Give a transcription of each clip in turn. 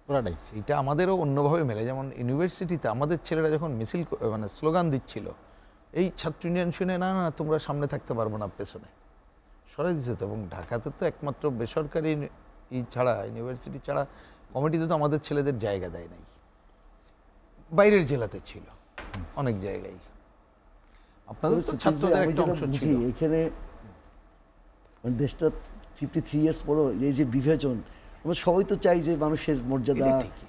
পুরাটাই। সেইটা আমাদেরও অন্যভাবে মেলে। যেমন ইউনিভার্সিটিতে আমাদের ছেলেরা যখন মিছিল মানে স্লোগান দিচ্ছিল, এই ছাত্র ইউনিয়ন শুনে না না তোমরা সামনে থাকতে পারবো না, পেছনে সরাই দিচ্ছে তো। এবং ঢাকাতে তো একমাত্র বেসরকারি ছাড়া, ইউনিভার্সিটি ছাড়া কমিটিতে তো আমাদের ছেলেদের জায়গা দেয় নাই। বাইরের জেলাতে ছিল অনেক জায়গায়। আপনাদের তো ছাত্রদের একটা অংশ ছিল এখানে। দেশটা 53 ইয়ার্স পরও এই যে বিভাজন, আমরা সবাই তো চাই যে মানুষের মর্যাদা,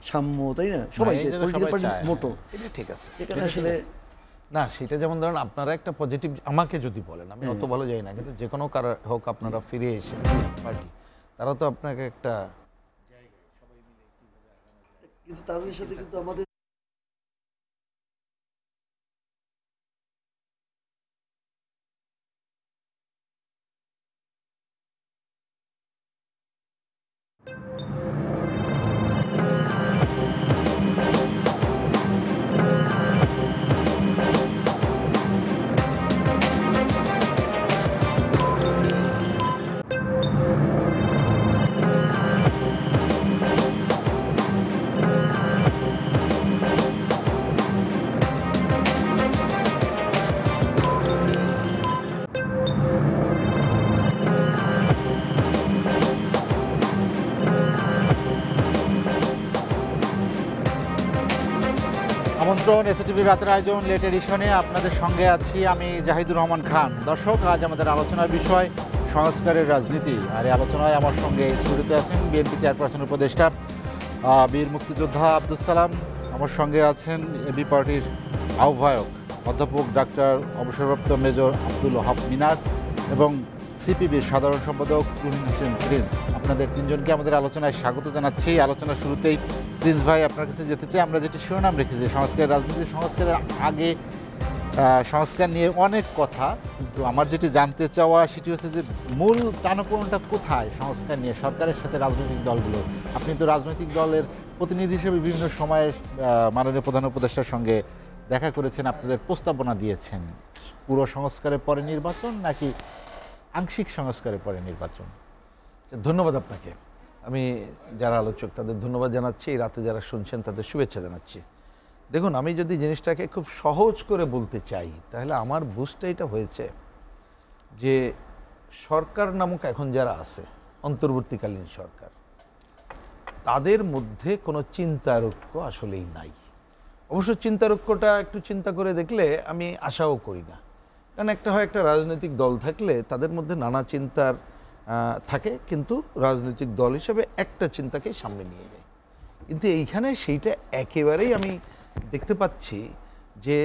সাম্য, তাই না? সবাই পলিটিক্যাল পার্টি মোটো এটা ঠিক আছে। এখানে আসলে না, সেটা যেমন ধরেন আপনারা একটা পজিটিভ, আমাকে যদি বলেন, আমি অত ভালো যাই না, কিন্তু যে কোনো কারো হোক আপনারা ফিরে এসে পার্টি, তারা তো আপনাকে একটা জায়গায় সবাই মিলে কিভাবে আগানো যায়, কিন্তু তাদের সাথে কিন্তু আমাদের আমন্ত্রণ এসএটিভির রাতের আয়োজন লেট এডিশনে আপনাদের সঙ্গে আছি আমি জাহিদুর রহমান খান। দর্শক, আজ আমাদের আলোচনার বিষয় সংস্কারের রাজনীতি। আর এই আলোচনায় আমার সঙ্গে স্টুডিওতে আছেন বিএনপি চেয়ারপারসন উপদেষ্টা বীর মুক্তিযোদ্ধা আব্দুস সালাম, আমার সঙ্গে আছেন এবি পার্টির আহ্বায়ক অধ্যাপক ডাক্তার অবসরপ্রাপ্ত মেজর আব্দুল ওহাব মিনার এবং সিপিবির সাধারণ সম্পাদক তুহিন হোসেন প্রিন্স। আপনাদের তিনজনকে আমাদের আলোচনায় স্বাগত জানাচ্ছি। আলোচনার শুরুতেই প্রিন্স ভাই আপনার কাছে যেতে চাই, আমরা যেটি শিরোনাম রেখেছি সংস্কার রাজনীতি, সংস্কারের আগে সংস্কার নিয়ে অনেক কথা, কিন্তু আমার যেটি জানতে চাওয়া সেটি হচ্ছে যে মূল টানাপোড়েনটা কোথায় সংস্কার নিয়ে সরকারের সাথে রাজনৈতিক দলগুলো। আপনি তো রাজনৈতিক দলের প্রতিনিধি হিসেবে বিভিন্ন সময়ে মাননীয় প্রধান উপদেষ্টার সঙ্গে দেখা করেছেন, আপনাদের প্রস্তাবনা দিয়েছেন। পুরো সংস্কারের পরে নির্বাচন নাকি আংশিক সংস্কারের পরে নির্বাচন? ধন্যবাদ আপনাকে। আমি যারা আলোচক তাদের ধন্যবাদ জানাচ্ছি, এই রাতে যারা শুনছেন তাদের শুভেচ্ছা জানাচ্ছি। দেখুন, আমি যদি জিনিসটাকে খুব সহজ করে বলতে চাই, তাহলে আমার বুঝটা এটা হয়েছে যে সরকার নামক এখন যারা আছে, অন্তর্বর্তীকালীন সরকার, তাদের মধ্যে কোনো চিন্তারক্য আসলেই নাই। অবশ্য চিন্তারক্যটা একটু চিন্তা করে দেখলে আমি আশাও করি না, কারণ একটা হয় একটা রাজনৈতিক দল থাকলে তাদের মধ্যে নানা চিন্তার থাকে, কিন্তু রাজনৈতিক দল হিসেবে একটা চিন্তাকেই সামনে নিয়ে যায়। কিন্তু এইখানে সেইটা একেবারেই আমি দেখতে পাচ্ছি যে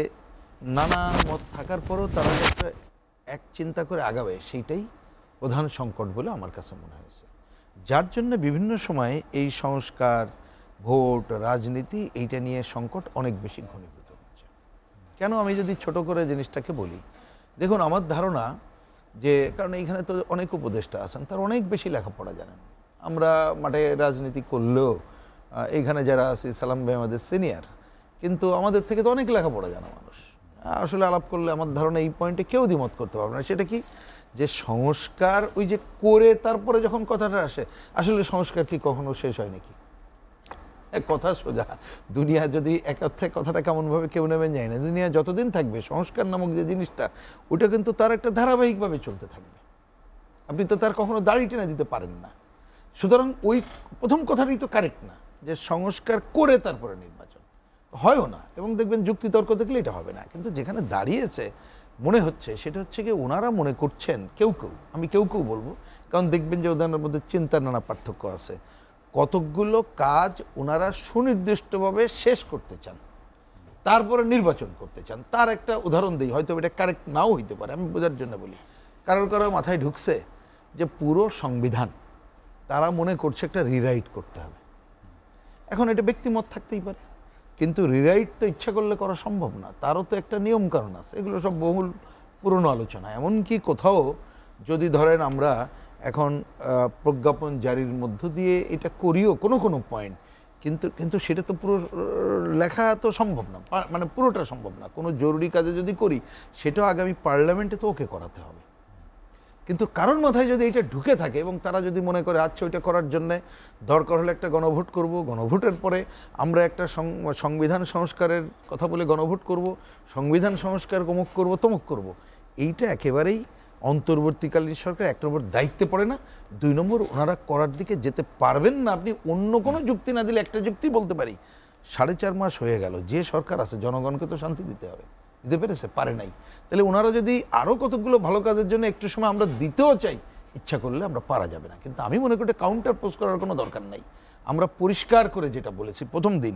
নানা মত থাকার পরেও তারা একটা এক চিন্তা করে আগাবে, সেইটাই প্রধান সংকট বলে আমার কাছে মনে হয়েছে। যার জন্য বিভিন্ন সময়ে এই সংস্কার, ভোট, রাজনীতি, এইটা নিয়ে সংকট অনেক বেশি ঘনীভূত হচ্ছে। কেন, আমি যদি ছোট করে জিনিসটাকে বলি, দেখুন আমার ধারণা যে, কারণ এইখানে তো অনেক উপদেষ্টা আছেন, তার অনেক বেশি লেখাপড়া জানেন। আমরা মাঠে রাজনীতি করলেও এইখানে যারা আছি, সালাম ভাই আমাদের সিনিয়র, কিন্তু আমাদের থেকে তো অনেক লেখাপড়া জানা মানুষ। আসলে আলাপ করলে আমার ধারণা এই পয়েন্টে কেউ দ্বিমত করতে পারবে না। সেটা কি, যে সংস্কার ওই যে করে তারপরে যখন কথাটা আসে, আসলে সংস্কার কি কখনো শেষ হয় নাকি? কথা সোজা। দুনিয়া যদি এক অর্থে কথাটা কেমনভাবে কেউ নেবেন যায় না, দুনিয়া যতদিন থাকবে সংস্কার নামক যে জিনিসটা, ওটা কিন্তু তার একটা ধারাবাহিকভাবে চলতে থাকবে। আপনি তো তার কখনো দাড়ি টেনে দিতে পারেন না। সুতরাং ওই প্রথম কথাটাই তো কারেক্ট না, যে সংস্কার করে তারপরে নির্বাচন হয়ও না, এবং দেখবেন যুক্তিতর্ক দেখলে এটা হবে না। কিন্তু যেখানে দাঁড়িয়েছে মনে হচ্ছে, সেটা হচ্ছে কি, ওনারা মনে করছেন কেউ কেউ, আমি কেউ কেউ বলবো, কারণ দেখবেন যে ওদের মধ্যে চিন্তার নানা পার্থক্য আছে, কতকগুলো কাজ ওনারা সুনির্দিষ্টভাবে শেষ করতে চান, তারপরে নির্বাচন করতে চান। তার একটা উদাহরণ দিই, হয়তো এটা কারেক্ট নাও হইতে পারে, আমি বোঝার জন্য বলি। কারোর মাথায় ঢুকছে যে পুরো সংবিধান তারা মনে করছে একটা রিরাইট করতে হবে। এখন এটা ব্যক্তিমত থাকতেই পারে, কিন্তু রিরাইট তো ইচ্ছা করলে করা সম্ভব না, তারও তো একটা নিয়ম কারণ আছে। এগুলো সব বহুল পুরনো আলোচনা। এমনকি কোথাও যদি ধরেন আমরা এখন প্রজ্ঞাপন জারির মধ্য দিয়ে এটা করিও কোনো কোনো পয়েন্ট, কিন্তু সেটা তো পুরো লেখা তো সম্ভব না, মানে পুরোটা সম্ভব না। কোনো জরুরি কাজে যদি করি, সেটাও আগামী পার্লামেন্টে তো ওকে করাতে হবে। কিন্তু কারোর মাথায় যদি এটা ঢুকে থাকে এবং তারা যদি মনে করে আচ্ছা ওইটা করার জন্যে দরকার হলে একটা গণভোট করব, গণভোটের পরে আমরা একটা সংবিধান সংস্কারের কথা বলে গণভোট করব, সংবিধান সংস্কার অমুক করব তমুক করব, এইটা একেবারেই অন্তর্বর্তীকালীন সরকার 1 নম্বর দায়িত্বে পড়ে না, 2 নম্বর ওনারা করার দিকে যেতে পারবেন না। আপনি অন্য কোনো যুক্তি না দিলে একটা যুক্তি বলতে পারি, 4.5 মাস হয়ে গেল, যে সরকার আছে জনগণকে তো শান্তি দিতে হবে, দিতে পেরেছে? পারে নাই। তাহলে ওনারা যদি আরও কতগুলো ভালো কাজের জন্য একটু সময় আমরা দিতেও চাই, ইচ্ছা করলে আমরা পারা যাবে না। কিন্তু আমি মনে করি কাউন্টার পোজ করার কোনো দরকার নাই। আমরা পরিষ্কার করে যেটা বলেছি প্রথম দিন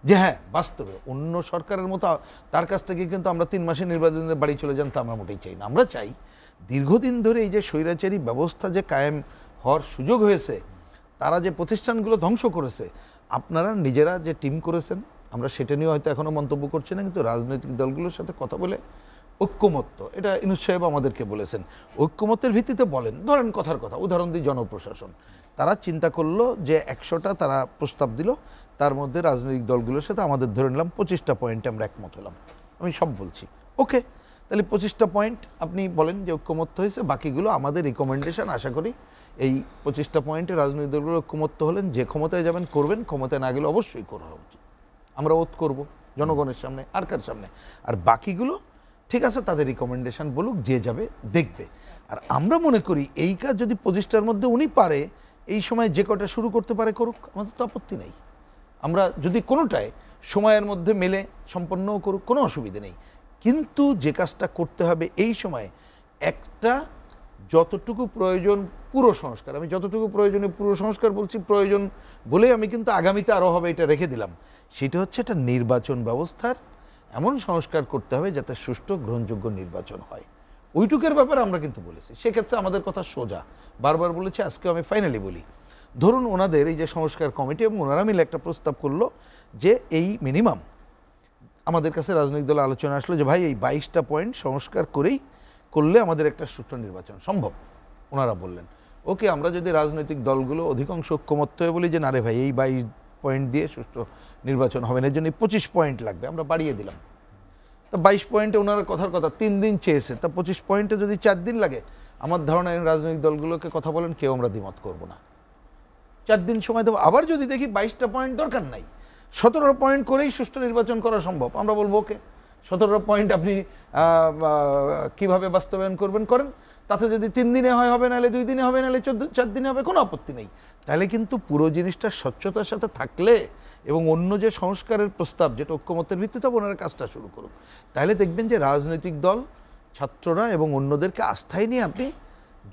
যে হ্যাঁ বাস্তবে অন্য সরকারের মতো তার কাছ থেকে কিন্তু আমরা 3 মাসে নির্বাচনের বাড়ি চলে যান তা আমরা মোটেই চাই না। আমরা চাই দীর্ঘদিন ধরে এই যে স্বৈরাচারী ব্যবস্থা যে কায়েম হওয়ার সুযোগ হয়েছে, তারা যে প্রতিষ্ঠানগুলো ধ্বংস করেছে, আপনারা নিজেরা যে টিম করেছেন, আমরা সেটা নিয়ে হয়তো এখনও মন্তব্য করছি না, কিন্তু রাজনৈতিক দলগুলোর সাথে কথা বলে ঐক্যমত্য, এটা ইউনূস সাহেব আমাদেরকে বলেছেন, ঐক্যমত্যের ভিত্তিতে বলেন, ধরেন কথার কথা উদাহরণ দিই, জনপ্রশাসন, তারা চিন্তা করলো যে 100টা তারা প্রস্তাব দিল, তার মধ্যে রাজনৈতিক দলগুলোর সাথে আমাদের ধরে নিলাম 25টা পয়েন্টে আমরা একমত হলাম, আমি সব বলছি ওকে, তাহলে 25টা পয়েন্ট আপনি বলেন যে ঐক্যমত্য হয়েছে, বাকিগুলো আমাদের রিকমেন্ডেশন, আশা করি এই 25টা পয়েন্টে রাজনৈতিক দলগুলো ঐক্যমত্য হলেন, যে ক্ষমতায় যাবেন করবেন, ক্ষমতায় না গেলে অবশ্যই করা উচিত, আমরা ওত করব জনগণের সামনে আর কার সামনে, আর বাকিগুলো ঠিক আছে তাদের রিকমেন্ডেশন বলুক, যে যাবে দেখবে। আর আমরা মনে করি এই কাজ যদি 25টার মধ্যে উনি পারে, এই সময় যে কটা শুরু করতে পারে করুক, আমাদের তো আপত্তি নেই। আমরা যদি কোনোটায় সময়ের মধ্যে মেলে সম্পন্নও করুক, কোনো অসুবিধা নেই। কিন্তু যে কাজটা করতে হবে এই সময়ে, একটা যতটুকু প্রয়োজন পুরো সংস্কার, আমি যতটুকু প্রয়োজনীয় পুরো সংস্কার বলছি, প্রয়োজন বলে আমি কিন্তু আগামীতে আরও হবে এটা রেখে দিলাম, সেটা হচ্ছে একটা নির্বাচন ব্যবস্থার এমন সংস্কার করতে হবে যাতে সুষ্ঠু গ্রহণযোগ্য নির্বাচন হয়। ওইটুকের ব্যাপারে আমরা কিন্তু বলেছি, সেক্ষেত্রে আমাদের কথা সোজা, বারবার বলেছি, আজকেও আমি ফাইনালি বলি, ধরুন ওনাদের এই যে সংস্কার কমিটি এবং ওনারা মিলে একটা প্রস্তাব করলো যে এই মিনিমাম আমাদের কাছে রাজনৈতিক দল আলোচনা আসলো যে ভাই এই 22টা পয়েন্ট সংস্কার করলে আমাদের একটা সুষ্ঠু নির্বাচন সম্ভব, ওনারা বললেন ওকে, আমরা যদি রাজনৈতিক দলগুলো অধিকাংশ ঐক্যমত্য হয়ে বলি যে না রে ভাই এই 22 পয়েন্ট দিয়ে সুষ্ঠু নির্বাচন হবে না, এর জন্য 25 পয়েন্ট লাগবে, আমরা বাড়িয়ে দিলাম। তা 22 পয়েন্টে ওনারা কথার কথা 3 দিন চেয়েছে, তা 25 পয়েন্টে যদি 4 দিন লাগে, আমার ধারণা রাজনৈতিক দলগুলোকে কথা বলেন, কেউ আমরা দ্বিমত করব না, 4 দিন সময় দেবো। আবার যদি দেখি 22টা পয়েন্ট দরকার নাই, 17 পয়েন্ট করেই সুষ্ঠু নির্বাচন করা সম্ভব, আমরা বলবো ওকে 17 পয়েন্ট আপনি কিভাবে বাস্তবায়ন করবেন করেন, তাতে যদি 3 দিনে হয় হবে, নাহলে 2 দিনে হবে, নাহলে 4 দিনে হবে, কোনো আপত্তি নেই। তাহলে কিন্তু পুরো জিনিসটা স্বচ্ছতার সাথে থাকলে এবং অন্য যে সংস্কারের প্রস্তাব যেটা ঐক্যমত্যের ভিত্তিতে ওনারা কাজটা শুরু করুক, তাহলে দেখবেন যে রাজনৈতিক দল, ছাত্ররা এবং অন্যদেরকে আস্থায় নিয়ে আপনি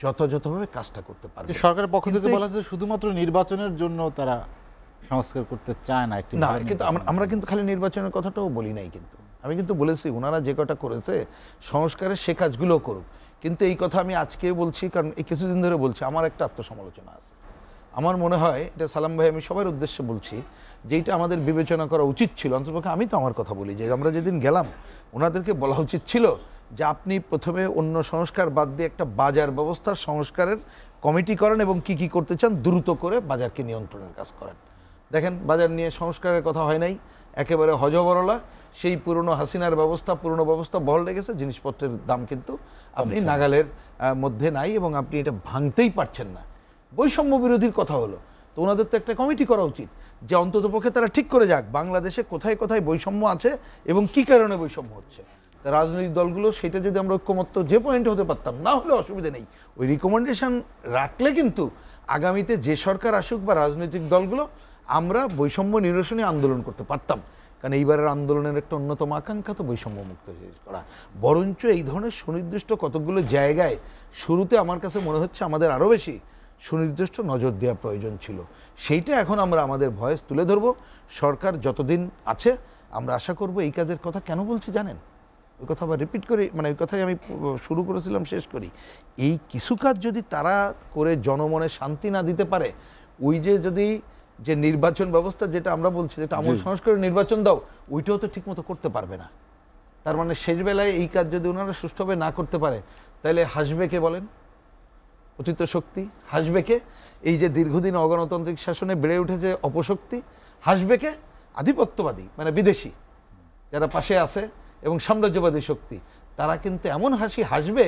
যথাযথভাবে কাজটা করতে পারবেন। সরকারের পক্ষ থেকে বলা হচ্ছে শুধুমাত্র নির্বাচনের জন্য তারা সংস্কার করতে চায় না, একটি না, কিন্তু আমরা কিন্তু খালি নির্বাচনের কথাটাও বলি নাই, কিন্তু আমি কিন্তু বলেছি ওনারা যে কটা করেছে সংস্কারের সে কাজগুলো করুক। কিন্তু এই কথা আমি আজকে বলছি কারণ এই কিছুদিন ধরে বলছি, আমার একটা আত্মসমালোচনা আছে। আমার মনে হয় এটা সালাম ভাই আমি সবার উদ্দেশ্যে বলছি যে এটা আমাদের বিবেচনা করা উচিত ছিল, অন্ততপক্ষে আমি তো আমার কথা বলি যে আমরা যেদিন গেলাম ওনাদেরকে বলা উচিত ছিল যে আপনি প্রথমে অন্য সংস্কার বাদ দিয়ে একটা বাজার ব্যবস্থার সংস্কারের কমিটি করেন এবং কি কি করতে চান দ্রুত করে বাজারকে নিয়ন্ত্রণের কাজ করেন। দেখেন বাজার নিয়ে সংস্কারের কথা হয় নাই, একেবারে হজবরলা, সেই পুরনো হাসিনার ব্যবস্থা, পুরনো ব্যবস্থা বহাল রেখেছে, জিনিসপত্রের দাম কিন্তু আপনি নাগালের মধ্যে নাই এবং আপনি এটা ভাঙতেই পারছেন না। বৈষম্য বিরোধীর কথা হলো, তো ওনাদের তো একটা কমিটি করা উচিত যে অন্ততপক্ষে তারা ঠিক করে যাক বাংলাদেশে কোথায় কোথায় বৈষম্য আছে এবং কি কারণে বৈষম্য হচ্ছে। রাজনৈতিক দলগুলো সেটা যদি আমরা ঐক্যমত্য যে পয়েন্টে হতে পারতাম, না হলে অসুবিধা নেই, ওই রিকমেন্ডেশন রাখলে কিন্তু আগামীতে যে সরকার আসুক বা রাজনৈতিক দলগুলো আমরা বৈষম্য নিরসনে আন্দোলন করতে পারতাম। কারণ এইবারের আন্দোলনের একটা অন্যতম আকাঙ্ক্ষা তো বৈষম্য মুক্ত করা, বরঞ্চ এই ধরনের সুনির্দিষ্ট কতগুলো জায়গায় শুরুতে আমার কাছে মনে হচ্ছে আমাদের আরও বেশি সুনির্দিষ্ট নজর দেওয়া প্রয়োজন ছিল। সেইটা এখন আমরা আমাদের ভয়েস তুলে ধরবো। সরকার যতদিন আছে আমরা আশা করব এই কাজের কথা কেন বলছি জানেন, ওই কথা আবার রিপিট করি, মানে ওই কথাই আমি শুরু করেছিলাম শেষ করি, এই কিছু কাজ যদি তারা করে জনমনে শান্তি না দিতে পারে, ওই যে যদি যে নির্বাচন ব্যবস্থা যেটা আমরা বলছি যেটা আমল সংস্কারের নির্বাচন দাও, ওইটাও তো ঠিকমতো করতে পারবে না। তার মানে শেষ বেলায় এই কাজ যদি ওনারা সুষ্ঠুভাবে না করতে পারে তাহলে হাসবে কে বলেন, অতীত শক্তি হাসবে কে, এই যে দীর্ঘদিন অগণতান্ত্রিক শাসনে বেড়ে উঠেছে অপশক্তি হাসবে কে, আধিপত্যবাদী মানে বিদেশি যারা পাশে আছে এবং সাম্রাজ্যবাদী শক্তি তারা কিন্তু এমন হাসি হাসবে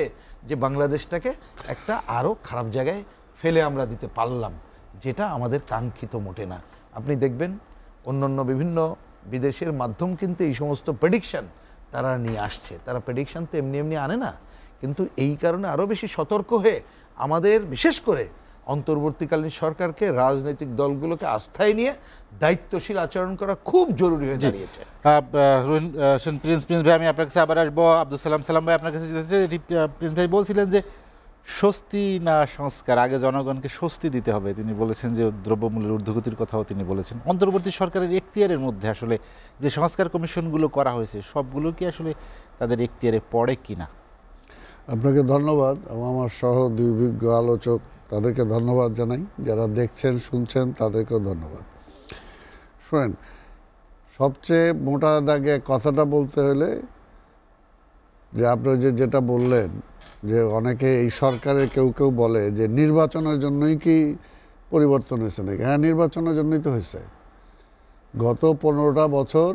যে বাংলাদেশটাকে একটা আরও খারাপ জায়গায় ফেলে আমরা দিতে পারলাম, যেটা আমাদের কাঙ্ক্ষিত মোটে না। আপনি দেখবেন অন্যান্য বিভিন্ন বিদেশের মাধ্যম কিন্তু এই সমস্ত প্রেডিকশান তারা নিয়ে আসছে। তারা প্রেডিকশান তো এমনি এমনি আনে না, কিন্তু এই কারণে আরও বেশি সতর্ক হয়ে আমাদের বিশেষ করে অন্তর্বর্তীকালীন সরকারকে, রাজনৈতিক দলগুলোকে আস্থায় নিয়ে দায়িত্বশীল আচরণ করা খুব জরুরি হয়ে দাঁড়িয়েছে। প্রিন্স ভাই, আমি আপনার কাছে আবার আসবো। আব্দুল সালাম ভাই আপনার কাছে যেতে চাই। প্রিন্স ভাই বলছিলেন যে স্বস্তি না সংস্কার, আগে জনগণকে স্বস্তি দিতে হবে। তিনি বলেছেন যে দ্রব্যমূল্যের ঊর্ধ্বগতির কথাও তিনি বলেছেন। অন্তর্বর্তী সরকারের এখতিয়ারের মধ্যে আসলে যে সংস্কার কমিশনগুলো করা হয়েছে সবগুলো কি আসলে তাদের এখতিয়ারে পড়ে কিনা? আপনাকে ধন্যবাদ এবং আমার সহ দুই অভিজ্ঞ আলোচক তাদেরকে ধন্যবাদ জানাই, যারা দেখছেন শুনছেন তাদেরকেও ধন্যবাদ। শোনেন, সবচেয়ে মোটা দাগে কথাটা বলতে হলে যে আপনি যেটা বললেন যে অনেকে এই সরকারের কেউ কেউ বলে যে নির্বাচনের জন্যই কি পরিবর্তন হয়েছে নাকি। হ্যাঁ, নির্বাচনের জন্যই তো হয়েছে। গত 15টা বছর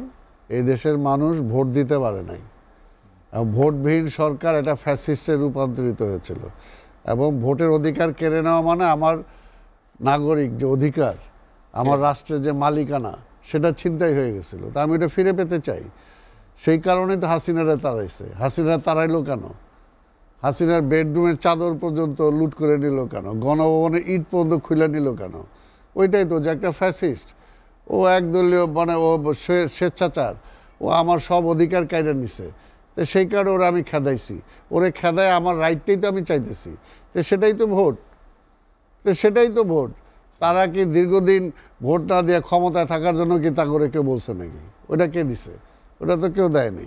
এই দেশের মানুষ ভোট দিতে পারে নাই। ভোটবিহীন সরকার এটা ফ্যাসিস্টে রূপান্তরিত হয়েছিল, এবং ভোটের অধিকার কেড়ে নেওয়া মানে আমার নাগরিক যে অধিকার, আমার রাষ্ট্রের যে মালিকানা, সেটা ছিনতাই হয়ে গেছিলো। তা আমি এটা ফিরে পেতে চাই। সেই কারণেই তো হাসিনারা তাড়াইছে। হাসিনা তাড়াইলো কেন? হাসিনার বেডরুমের চাদর পর্যন্ত লুট করে নিল কেন? গণভবনের ইট পর্যন্ত খুলে নিল কেন? ওইটাই তো যে একটা ফ্যাসিস্ট, ও একদলীয় মানে ও স্বেচ্ছাচার, ও আমার সব অধিকার কায়রা নিছে। তো সেই কারণে ওরা আমি খেদাইছি, ওরে খেদায় আমার রাইটটাই তো আমি চাইতেছি। তো সেটাই তো ভোট, তারা কি দীর্ঘদিন ভোট না দিয়ে ক্ষমতায় থাকার জন্য কি তা করে কেউ বলছে নাকি? ওটা কে দিছে? ওটা তো কেউ দেয়নি।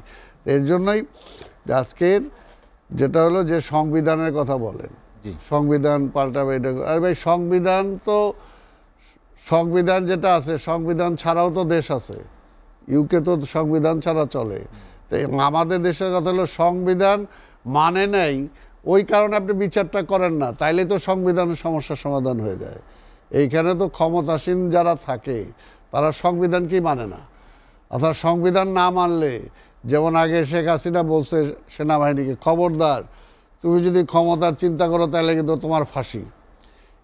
এর জন্যই আজকের যেটা হলো যে সংবিধানের কথা বলেন, সংবিধান পাল্টাবে, এটা আরে ভাই সংবিধান যেটা আছে, সংবিধান ছাড়াও তো দেশ আছে। ইউকে তো সংবিধান ছাড়া চলে। তো আমাদের দেশের কথা হলো সংবিধান মানে নেই, ওই কারণে আপনি বিচারটা করেন না, তাইলে তো সংবিধানের সমস্যার সমাধান হয়ে যায়। এইখানে তো ক্ষমতাসীন যারা থাকে তারা সংবিধানকেই মানে না। অর্থাৎ সংবিধান না মানলে, যেমন আগে শেখ হাসিনা বলছে সেনাবাহিনীকে, খবরদার তুমি যদি ক্ষমতার চিন্তা করো তাহলে কিন্তু তোমার ফাঁসি।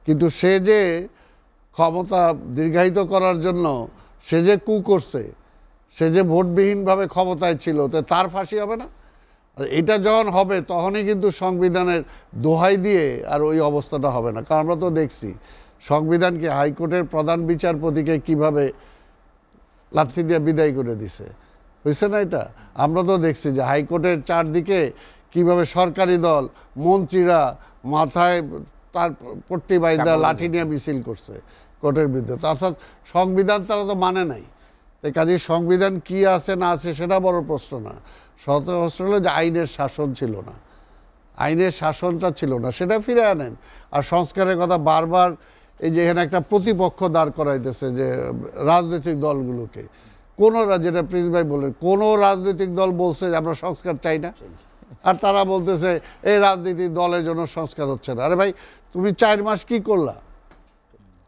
কিন্তু সে যে ক্ষমতা দীর্ঘায়িত করার জন্য সে যে কু করছে, সে যে ভোটবিহীনভাবে ক্ষমতায় ছিল, তো তার ফাঁসি হবে না? এটা যখন হবে তখনই কিন্তু সংবিধানের দোহাই দিয়ে আর ওই অবস্থাটা হবে না। কারণ আমরা তো দেখছি সংবিধানকে, হাইকোর্টের প্রধান বিচারপতিকে কিভাবে লাথি দিয়ে বিদায় করে দিছে, হয়েছে না? এটা আমরা তো দেখছি যে হাইকোর্টের চারদিকে কিভাবে সরকারি দল, মন্ত্রীরা মাথায় তার পট্টি বাইদা লাঠি নিয়ে মিছিল করছে কোর্টের বিরুদ্ধে। অর্থাৎ সংবিধান তারা তো মানে নাই। তাই কাজে সংবিধান কি আছে না আছে সেটা বড় প্রশ্ন না। প্রশ্ন হলো যে আইনের শাসন ছিল না, আইনের শাসনটা ছিল না, সেটা ফিরে আনেন। আর সংস্কারের কথা বারবার এই যে এখানে একটা প্রতিপক্ষ দাঁড় করাইতেছে যে রাজনৈতিক দলগুলোকে, যেটা প্রিন্স ভাই বললেন, কোনো রাজনৈতিক দল বলছে যে আমরা সংস্কার চাই না, আর তারা বলতেছে এই রাজনৈতিক দলের জন্য সংস্কার হচ্ছে না। আরে ভাই, তুমি 4 মাস কি করলা?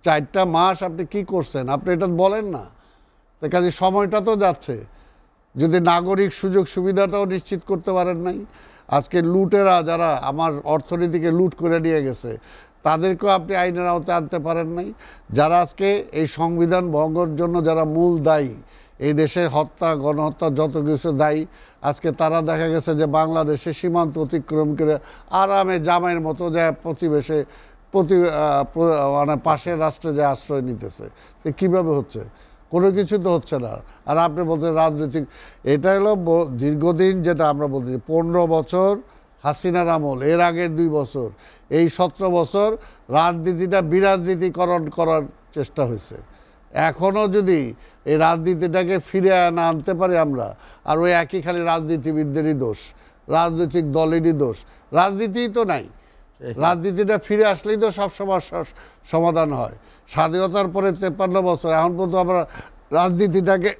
4টা মাস আপনি কি করছেন? আপনি এটা বলেন না। তাই কাজে সময়টা তো যাচ্ছে। যদি নাগরিক সুযোগ সুবিধাটাও নিশ্চিত করতে পারেন নাই, আজকে লুটেরা যারা আমার অর্থনীতিকে লুট করে নিয়ে গেছে তাদেরকেও আপনি আইনের আওতায় আনতে পারেন নাই। যারা আজকে এই সংবিধান ভঙ্গের জন্য যারা মূল দায়ী, এই দেশের হত্যা, গণহত্যা যত কিছু দায়ী, আজকে তারা দেখা গেছে যে বাংলাদেশে সীমান্ত অতিক্রম করে আরামে জামাইয়ের মতো যায় প্রতিবেশে মানে পাশের রাষ্ট্রে যে আশ্রয় নিতেছে। তো কীভাবে হচ্ছে? কোনো কিছু তো হচ্ছে না। আর আপনি বলতে রাজনৈতিক, এটা হলো দীর্ঘদিন যেটা আমরা বলতেছি 15 বছর হাসিনার আমল, এর আগের 2 বছর, এই 17 বছর রাজনীতিটা বিরাজনীতিকরণ করার চেষ্টা হয়েছে। এখনও যদি এই রাজনীতিটাকে ফিরে না আনতে পারি আমরা, আর ওই একই খালি রাজনীতিবিদদেরই দোষ, রাজনৈতিক দলেরই দোষ, রাজনীতিই তো নাই। রাজনীতিটা ফিরে আসলেই তো সব সমস্যার সমাধান হয়। স্বাধীনতার পরে 53 বছর এখন পর্যন্ত আমরা রাজনীতিটাকে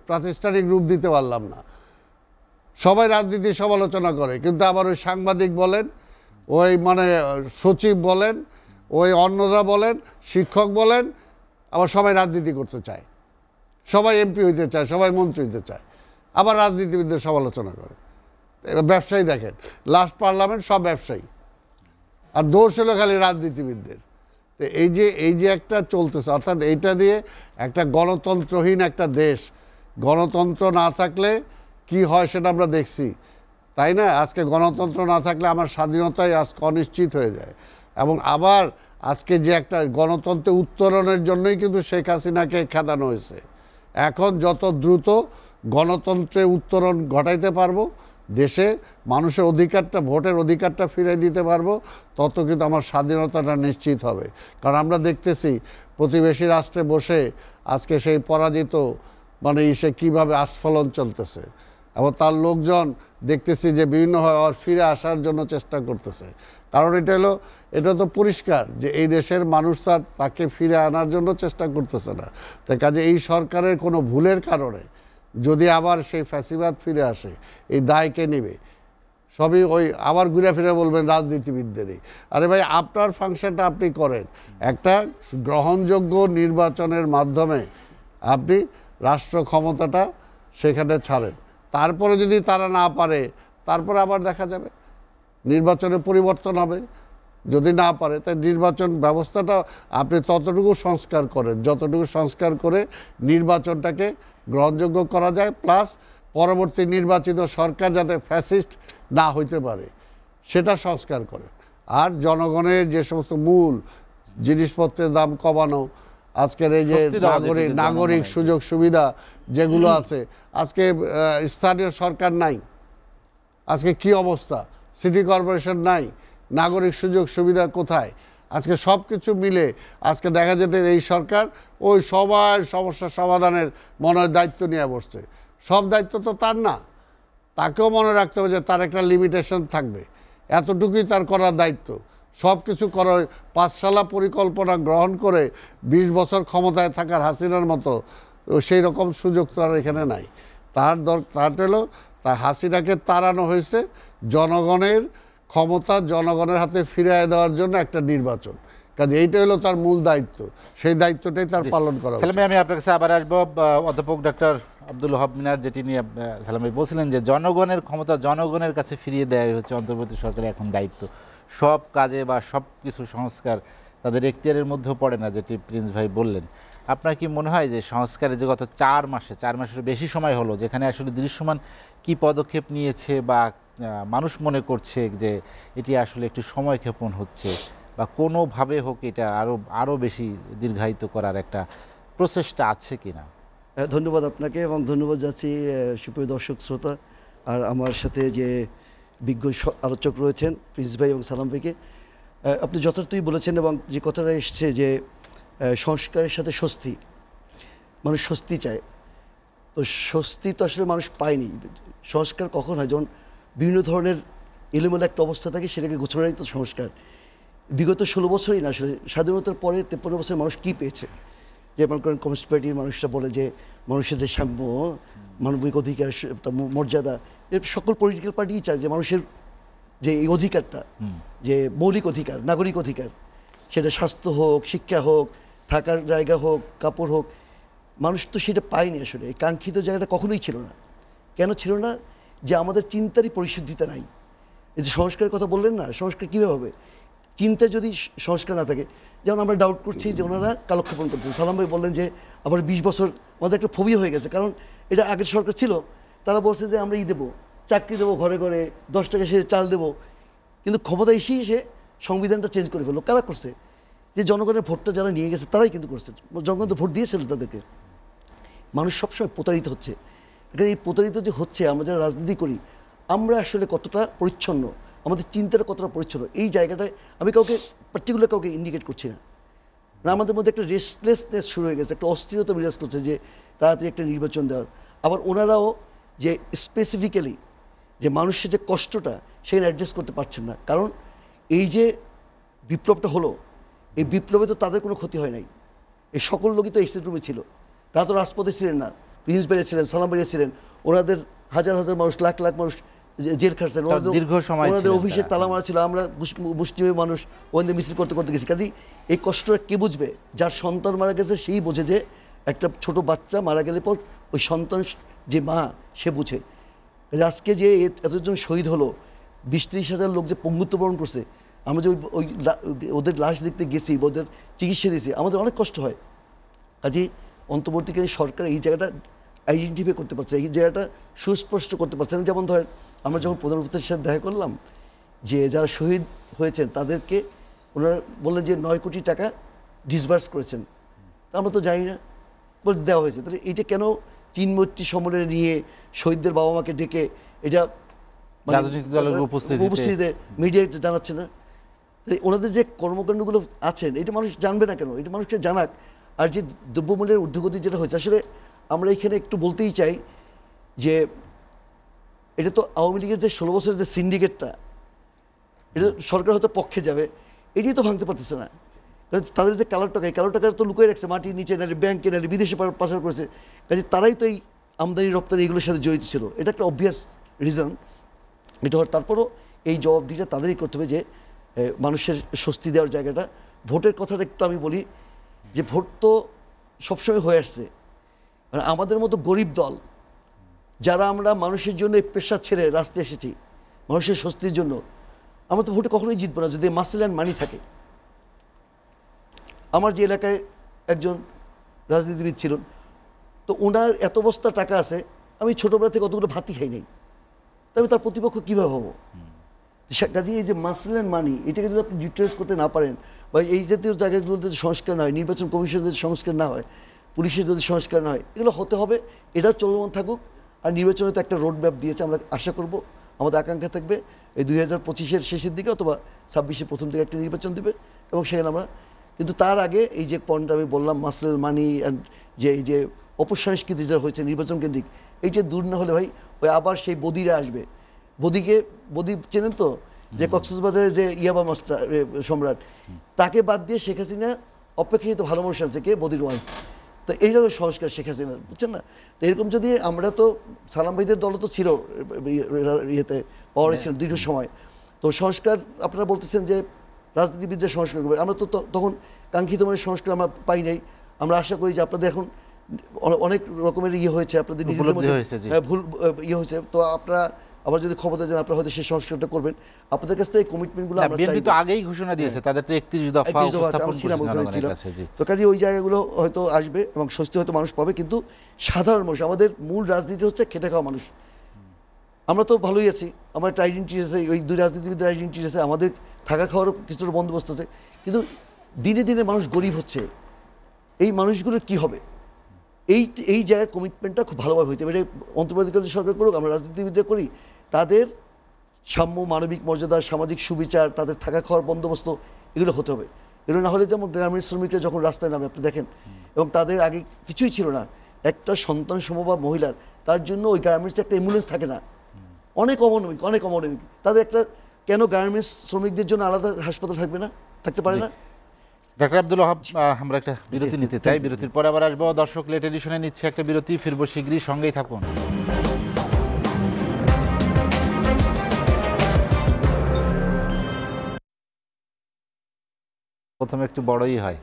প্রাতিষ্ঠানিক রূপ দিতে পারলাম না। সবাই রাজনীতির সমালোচনা করে, কিন্তু আবার ওই সাংবাদিক বলেন, ওই মানে সচিব বলেন, ওই অন্যরা বলেন, শিক্ষক বলেন, আবার সবাই রাজনীতি করতে চায়, সবাই এমপি হইতে চায়, সবাই মন্ত্রী হইতে চায়, আবার রাজনীতিবিদদের সমালোচনা করে। এবার ব্যবসায়ী দেখেন, লাস্ট পার্লামেন্ট সব ব্যবসায়ী, আর দোষ হলো খালি রাজনীতিবিদদের। তো এই যে একটা চলতেছে, অর্থাৎ এইটা দিয়ে একটা গণতন্ত্রহীন একটা দেশ, গণতন্ত্র না থাকলে কি হয় সেটা আমরা দেখছি, তাই না? আজকে গণতন্ত্র না থাকলে আমার স্বাধীনতাই আজকে অনিশ্চিত হয়ে যায়। এবং আবার আজকে যে একটা গণতন্ত্রে উত্তরণের জন্যই কিন্তু শেখ হাসিনাকে খেদানো হয়েছে। এখন যত দ্রুত গণতন্ত্রে উত্তরণ ঘটাইতে পারবো, দেশে মানুষের অধিকারটা, ভোটের অধিকারটা ফিরিয়ে দিতে পারবো, তত কিন্তু আমার স্বাধীনতাটা নিশ্চিত হবে। কারণ আমরা দেখতেছি প্রতিবেশী রাষ্ট্রে বসে আজকে সেই পরাজিত মানে সে কীভাবে আস্ফলন চলতেছে, এবং তার লোকজন দেখতেছি যে বিভিন্নভাবে আবার ফিরে আসার জন্য চেষ্টা করতেছে। কারণ এটা তো পরিষ্কার যে এই দেশের মানুষ তাকে ফিরে আনার জন্য চেষ্টা করতেছে না। তাই কাজে এই সরকারের কোনো ভুলের কারণে যদি আবার সেই ফ্যাসিবাদ ফিরে আসে, এই দায় কে নেবে? সবই ওই আবার ঘুরে ফিরে বলবেন রাজনীতিবিদদেরই। আরে ভাই, আপনার ফাংশনটা আপনি করেন, একটা গ্রহণযোগ্য নির্বাচনের মাধ্যমে আপনি রাষ্ট্র ক্ষমতাটা সেখানে ছাড়েন। তারপরে যদি তারা না পারে, তারপরে আবার দেখা যাবে, নির্বাচনে পরিবর্তন হবে। যদি না পারে, তাই নির্বাচন ব্যবস্থাটা আপনি ততটুকু সংস্কার করেন যতটুকু সংস্কার করে নির্বাচনটাকে গ্রহণযোগ্য করা যায়, প্লাস পরবর্তী নির্বাচিত সরকার যাতে ফ্যাসিস্ট না হইতে পারে সেটা সংস্কার করেন। আর জনগণের যে সমস্ত মূল জিনিসপত্রের দাম কমানো, আজকের এই যে নাগরিক সুযোগ সুবিধা যেগুলো আছে, আজকে স্থানীয় সরকার নাই, আজকে কি অবস্থা, সিটি কর্পোরেশন নাই, নাগরিক সুযোগ সুবিধা কোথায়? আজকে সব কিছু মিলে আজকে দেখা যেতে এই সরকার ওই সবার সমস্যা সমাধানের মনে হয় দায়িত্ব নিয়ে বসছে। সব দায়িত্ব তো তার না, তাকেও মনে রাখতে হবে যে তার একটা লিমিটেশন থাকবে, এতটুকুই তার করার দায়িত্ব। সব কিছু করার পাঁচশালা পরিকল্পনা গ্রহণ করে 20 বছর ক্ষমতায় থাকার হাসিনার মতো সেই রকম সুযোগ তো আর এখানে নাই। তার হলো তার হাসিনাকে তাড়ানো হয়েছে জনগণের ক্ষমতা জনগণের হাতে ফিরিয়ে দেওয়ার জন্য একটা নির্বাচন। কাজে এইটা হলো তার মূল দায়িত্ব, সেই দায়িত্বটাই তার পালন করা উচিত। সালাম ভাই, আমি আপনার কাছে আবার আসবো। অধ্যাপক ডক্টর আব্দুল ওহাব মিনার যেটি নিয়ে সালাম ভাই বলছিলেন যে জনগণের ক্ষমতা জনগণের কাছে ফিরিয়ে দেওয়াই হচ্ছে অন্তর্বর্তী সরকারের এখন দায়িত্ব। সব কাজে বা সব কিছু সংস্কার তাদের এখতিয়ারের মধ্যেও পড়ে না, যেটি প্রিন্স ভাই বললেন। আপনার কি মনে হয় যে সংস্কারে যে গত 4 মাসের বেশি সময় হলো, যেখানে আসলে দৃশ্যমান কি পদক্ষেপ নিয়েছে বা মানুষ মনে করছে যে এটি আসলে একটু সময়ক্ষেপণ হচ্ছে, বা কোনোভাবে হোক এটা আরও বেশি দীর্ঘায়িত করার একটা প্রচেষ্টা আছে কিনা? ধন্যবাদ আপনাকে, এবং ধন্যবাদ যাচ্ছি সুপ্রিয় দর্শক শ্রোতা আর আমার সাথে যে বিজ্ঞ আলোচক রয়েছেন প্রিন্স ভাই এবং সালাম ভাইকে। আপনি যথার্থই বলেছেন, এবং যে কথাটা এসছে যে সংস্কারের সাথে স্বস্তি, মানুষ স্বস্তি চায়। তো স্বস্তি তো আসলে মানুষ পায়নি। সংস্কার কখন হয়? যখন বিভিন্ন ধরনের এলোমেলো একটা অবস্থা থাকে, সেটাকে গোছানোই তো সংস্কার। বিগত 16 বছরই না, আসলে স্বাধীনতার পরে 53 বছর মানুষ কী পেয়েছে? যেমন করেন কমিউনিস্ট পার্টির মানুষরা বলে যে মানুষের যে সাম্য, মানবিক অধিকার, মর্যাদা, এর সকল পলিটিক্যাল পার্টিই চায় যে মানুষের যে এই অধিকারটা, যে মৌলিক অধিকার, নাগরিক অধিকার, সেটা স্বাস্থ্য হোক, শিক্ষা হোক, থাকার জায়গা হোক, কাপড় হোক, মানুষ তো সেটা পায়নি। আসলে এই কাঙ্ক্ষিত জায়গাটা কখনোই ছিল না। কেন ছিল না? যে আমাদের চিন্তারই পরিশুদ্ধিতা নাই। এই যে সংস্কারের কথা বললেন না, সংস্কার কীভাবে হবে? চিন্তায় যদি সংস্কার না থাকে, যেমন আমরা ডাউট করছি যে ওনারা কালক্ষেপণ করছেন। সালাম ভাই বললেন যে আবার 20 বছর আমাদের একটা ফোবিয়া হয়ে গেছে, কারণ এটা আগের সরকার ছিল, তারা বলছে যে আমরা দেবো, চাকরি দেবো, ঘরে ঘরে 10 টাকা সে চাল দেবো, কিন্তু ক্ষমতা এসে সংবিধানটা চেঞ্জ করে ফেললো। কারা করছে? যে জনগণের ভোটটা যারা নিয়ে গেছে তারাই কিন্তু করছে। জনগণ তো ভোট দিয়েছিল তাদেরকে। মানুষ সবসময় প্রতারিত হচ্ছে। এই প্রতারিত যে হচ্ছে, আমরা যারা রাজনীতি করি, আমরা আসলে কতটা পরিচ্ছন্ন, আমাদের চিন্তাটা কতটা পরিচ্ছন্ন, এই জায়গাটায় আমি পার্টিকুলার কাউকে ইন্ডিকেট করছি না। আমাদের মধ্যে একটা রেস্টলেসনেস শুরু হয়ে গেছে, একটা অস্থিরতা বিরাজ করছে যে তাড়াতাড়ি একটা নির্বাচন দেওয়ার। আবার ওনারাও যে স্পেসিফিক্যালি যে মানুষের যে কষ্টটা সেখানে অ্যাড্রেস করতে পারছেন না। কারণ এই যে বিপ্লবটা হলো, এই বিপ্লবে তো তাদের কোনো ক্ষতি হয় নাই। এই সকল লোকই তো এক্সিট রুমে ছিল, তারা তো রাজপথে ছিলেন না। প্রিন্স বেড়ে ছিলেন, সালাম বেড়ে ছিলেন, ওনাদের হাজার হাজার মানুষ, লাখ লাখ মানুষ জেল খাটছেন, ওনাদের অফিসে তালা মারা ছিল। আমরা মুসলিমের মানুষ ওখানে মিছিল করতে করতে গেছি। কাজেই এই কষ্টটা কে বুঝবে? যার সন্তান মারা গেছে সেই বোঝে, যে একটা ছোট বাচ্চা মারা গেলে পর ওই সন্তান যে মা, সে বুঝে। আজকে যে এতজন শহীদ হলো, 20-30 হাজার লোক যে পঙ্গুত্ব বরণ করছে, আমরা যে ওদের লাশ দেখতে গেছি, ওদের চিকিৎসা দিয়েছি, আমাদের অনেক কষ্ট হয়। কাজে অন্তর্বর্তীকালে সরকার এই জায়গাটা আইডেন্টিফাই করতে পারছে, এই জায়গাটা সুস্পষ্ট করতে পারছে না। যেমন ধরেন আমরা যখন প্রধানমন্ত্রীর সাথে দেখা করলাম, যে যারা শহীদ হয়েছেন তাদেরকে ওনারা বললেন যে 9 কোটি টাকা ডিসবার্স করেছেন। তা আমরা তো জানি না, বলে দেওয়া হয়েছে। তাহলে এইটা কেন চিনমৈত্রী সম্মেলনে নিয়ে শহীদদের বাবা মাকে ডেকে এটা রাজনৈতিক দলের উপস্থিতিতে মিডিয়াতে জানাচ্ছে না? ওনাদের যে কর্মকাণ্ডগুলো আছেন এটা মানুষ জানবে না কেন? এটা মানুষকে জানাক। আর যে দ্রব্যমূল্যের ঊর্ধ্বগতি যেটা হয়েছে, আসলে আমরা এখানে একটু বলতেই চাই যে এটা তো আওয়ামী লীগের যে 16 বছরের যে সিন্ডিকেটটা, এটা সরকার হয়তো পক্ষে যাবে, এটাই তো ভাঙতে পারতেছে না। কারণ তাদের যে কালো টাকা, এই কালো টাকা তো লুকিয়ে রাখছে মাটির নিচে, নাহলে ব্যাংকে, নাহলে বিদেশে পাচার করেছে। কাজে তারাই তো এই আমদানি রপ্তানি এগুলোর সাথে জড়িত ছিল। এটা একটা অবভিয়াস রিজন। এটা হওয়ার তারপরও এই জবাবদিহিটা তাদেরই করতে হবে, যে মানুষের স্বস্তি দেওয়ার জায়গাটা। ভোটের কথাটা একটু আমি বলি, যে ভোট তো সবসময় হয়ে আসছে, মানে আমাদের মতো গরিব দল যারা আমরা মানুষের জন্য এই পেশা ছেড়ে রাস্তায় এসেছি, মানুষের স্বস্তির জন্য, আমরা তো ভোটে কখনোই জিতবো না যদি মাসেল অ্যান্ড মানি থাকে। আমার যে এলাকায় একজন রাজনীতিবিদ ছিলেন, তো ওনার এত বস্তা টাকা আছে, আমি ছোটোবেলা থেকে অতগুলো ভাতই খাই নাই, তবে তার প্রতিপক্ষ কীভাবে হবো? কাজে এই যে মাসেল অ্যান্ড মানি, এটাকে যদি আপনি ইউটিলাইজ করতে না পারেন, বা এই জাতীয় জায়গাগুলোতে যদি সংস্কার না হয়, নির্বাচন কমিশনের যদি সংস্কার না হয়, পুলিশের যদি সংস্কার না হয়, এগুলো হতে হবে। এটা চলমান থাকুক। আর নির্বাচনে তো একটা রোড ম্যাপ দিয়েছে, আমরা আশা করব, আমাদের আকাঙ্ক্ষা থাকবে এই 2025-এর শেষের দিকে অথবা 26-এর প্রথম দিকে একটা নির্বাচন দেবে, এবং সেখানে আমরা, কিন্তু তার আগে এই যে পয়েন্টটা আমি বললাম, মাসেল মানি অ্যান্ড যে এই যে অপসংস্কৃতি যা হয়েছে নির্বাচন কেন্দ্রিক, এইটা দূর না হলে ভাই ওই আবার সেই বদিরা আসবে। বদি চেনেন তো, যে কক্সবাজারের যে ইয়াবা মাস্টার সম্রাট, তাকে বাদ দিয়ে শেখ হাসিনা অপেক্ষাকৃত ভালো মানুষ আছে, কে? বদির ওয়াইফ। তো এইভাবে সংস্কার শেখ হাসিনা, বুঝছেন না? তো এরকম যদি আমরা তো সালাম ভাইদের দল তো ছিল ইয়েতে পাওয়ারে ছিল দীর্ঘ সময়, তো সংস্কার আপনারা বলতেছেন যে রাজনীতিবিদদের সংস্কার করবে, আমরা তো তখন কাঙ্ক্ষিত মানে সংস্কার আমরা পাই নাই। আমরা আশা করি যে আপনাদের এখন অনেক রকমের ইয়ে হয়েছে, আপনাদের নিজেদের মধ্যে ভুল ইয়ে হয়েছে, তো আপনারা আবার যদি ক্ষমতা যান আপনারা হয়তো সেই সংস্কারটা করবেন। আপনাদের কাছ থেকে কমিটমেন্টগুলো আমরা চাই। বিএনপি তো আগেই ঘোষণা দিয়েছে, তাদের তো 31 দফা উপস্থাপন করেছিল। তো কাজে ওই জায়গাগুলো হয়তো আসবে এবং স্বস্তি হয়তো মানুষ পাবে, কিন্তু সাধারণ মানুষ, আমাদের মূল রাজনীতি হচ্ছে খেটে খাওয়া মানুষ। আমরা তো ভালোই আছি, আমার একটা আইডেন্টি আছে, ওই দুই রাজনীতিবিদের আইডেন্টি আছে, আমাদের থাকা খাওয়ারও কিছুটা বন্দোবস্ত আছে, কিন্তু দিনে দিনে মানুষ গরিব হচ্ছে। এই মানুষগুলোর কি হবে? এই জায়গায় কমিটমেন্টটা খুব ভালোভাবে হইতে হবে। অন্তর্বর্তীকালীন সরকার করুক, আমরা রাজনীতিবিদরা করি, তাদের সাম্য, মানবিক মর্যাদা, সামাজিক সুবিচার, তাদের থাকা খাওয়ার বন্দোবস্ত, এগুলো হতে হবে। এগুলো না হলে যেমন গ্রামীণ শ্রমিকরা যখন রাস্তায় নামে আপনি দেখেন, এবং তাদের আগে কিছুই ছিল না, একটা সন্তান সমবা মহিলার, তার জন্য ওই গার্মেন্টসে একটা অ্যাম্বুলেন্স থাকে না, অনেক অমানবিক। তাদের একটা, কেন গার্মেন্টস শ্রমিকদের জন্য আলাদা হাসপাতাল থাকবে না, থাকতে পারে না? ডক্টর আব্দুল ওহাব, আমরা একটা বিরতি নিতে চাই, বিরতির পরে আবার আসবো। দর্শক, লেট এডিশনে নিচ্ছে একটা বিরতি, ফিরবো শীঘ্রই, সঙ্গেই থাকুন। প্রথমে একটু বড়ই হয়,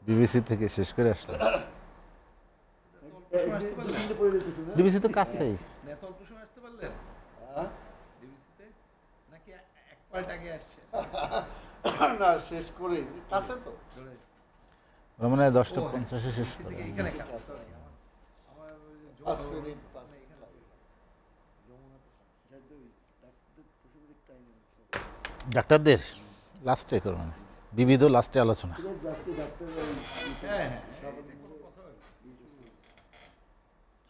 বিবিসি থেকে শেষ করে আসলো। বিবিসি তো কাছেই। না, শেষ করে কাছে তো মানে 10:50 শেষ করে। ডাক্তারদের লাস্টে করবেন, বিবিধ লাস্টে আলোচনা।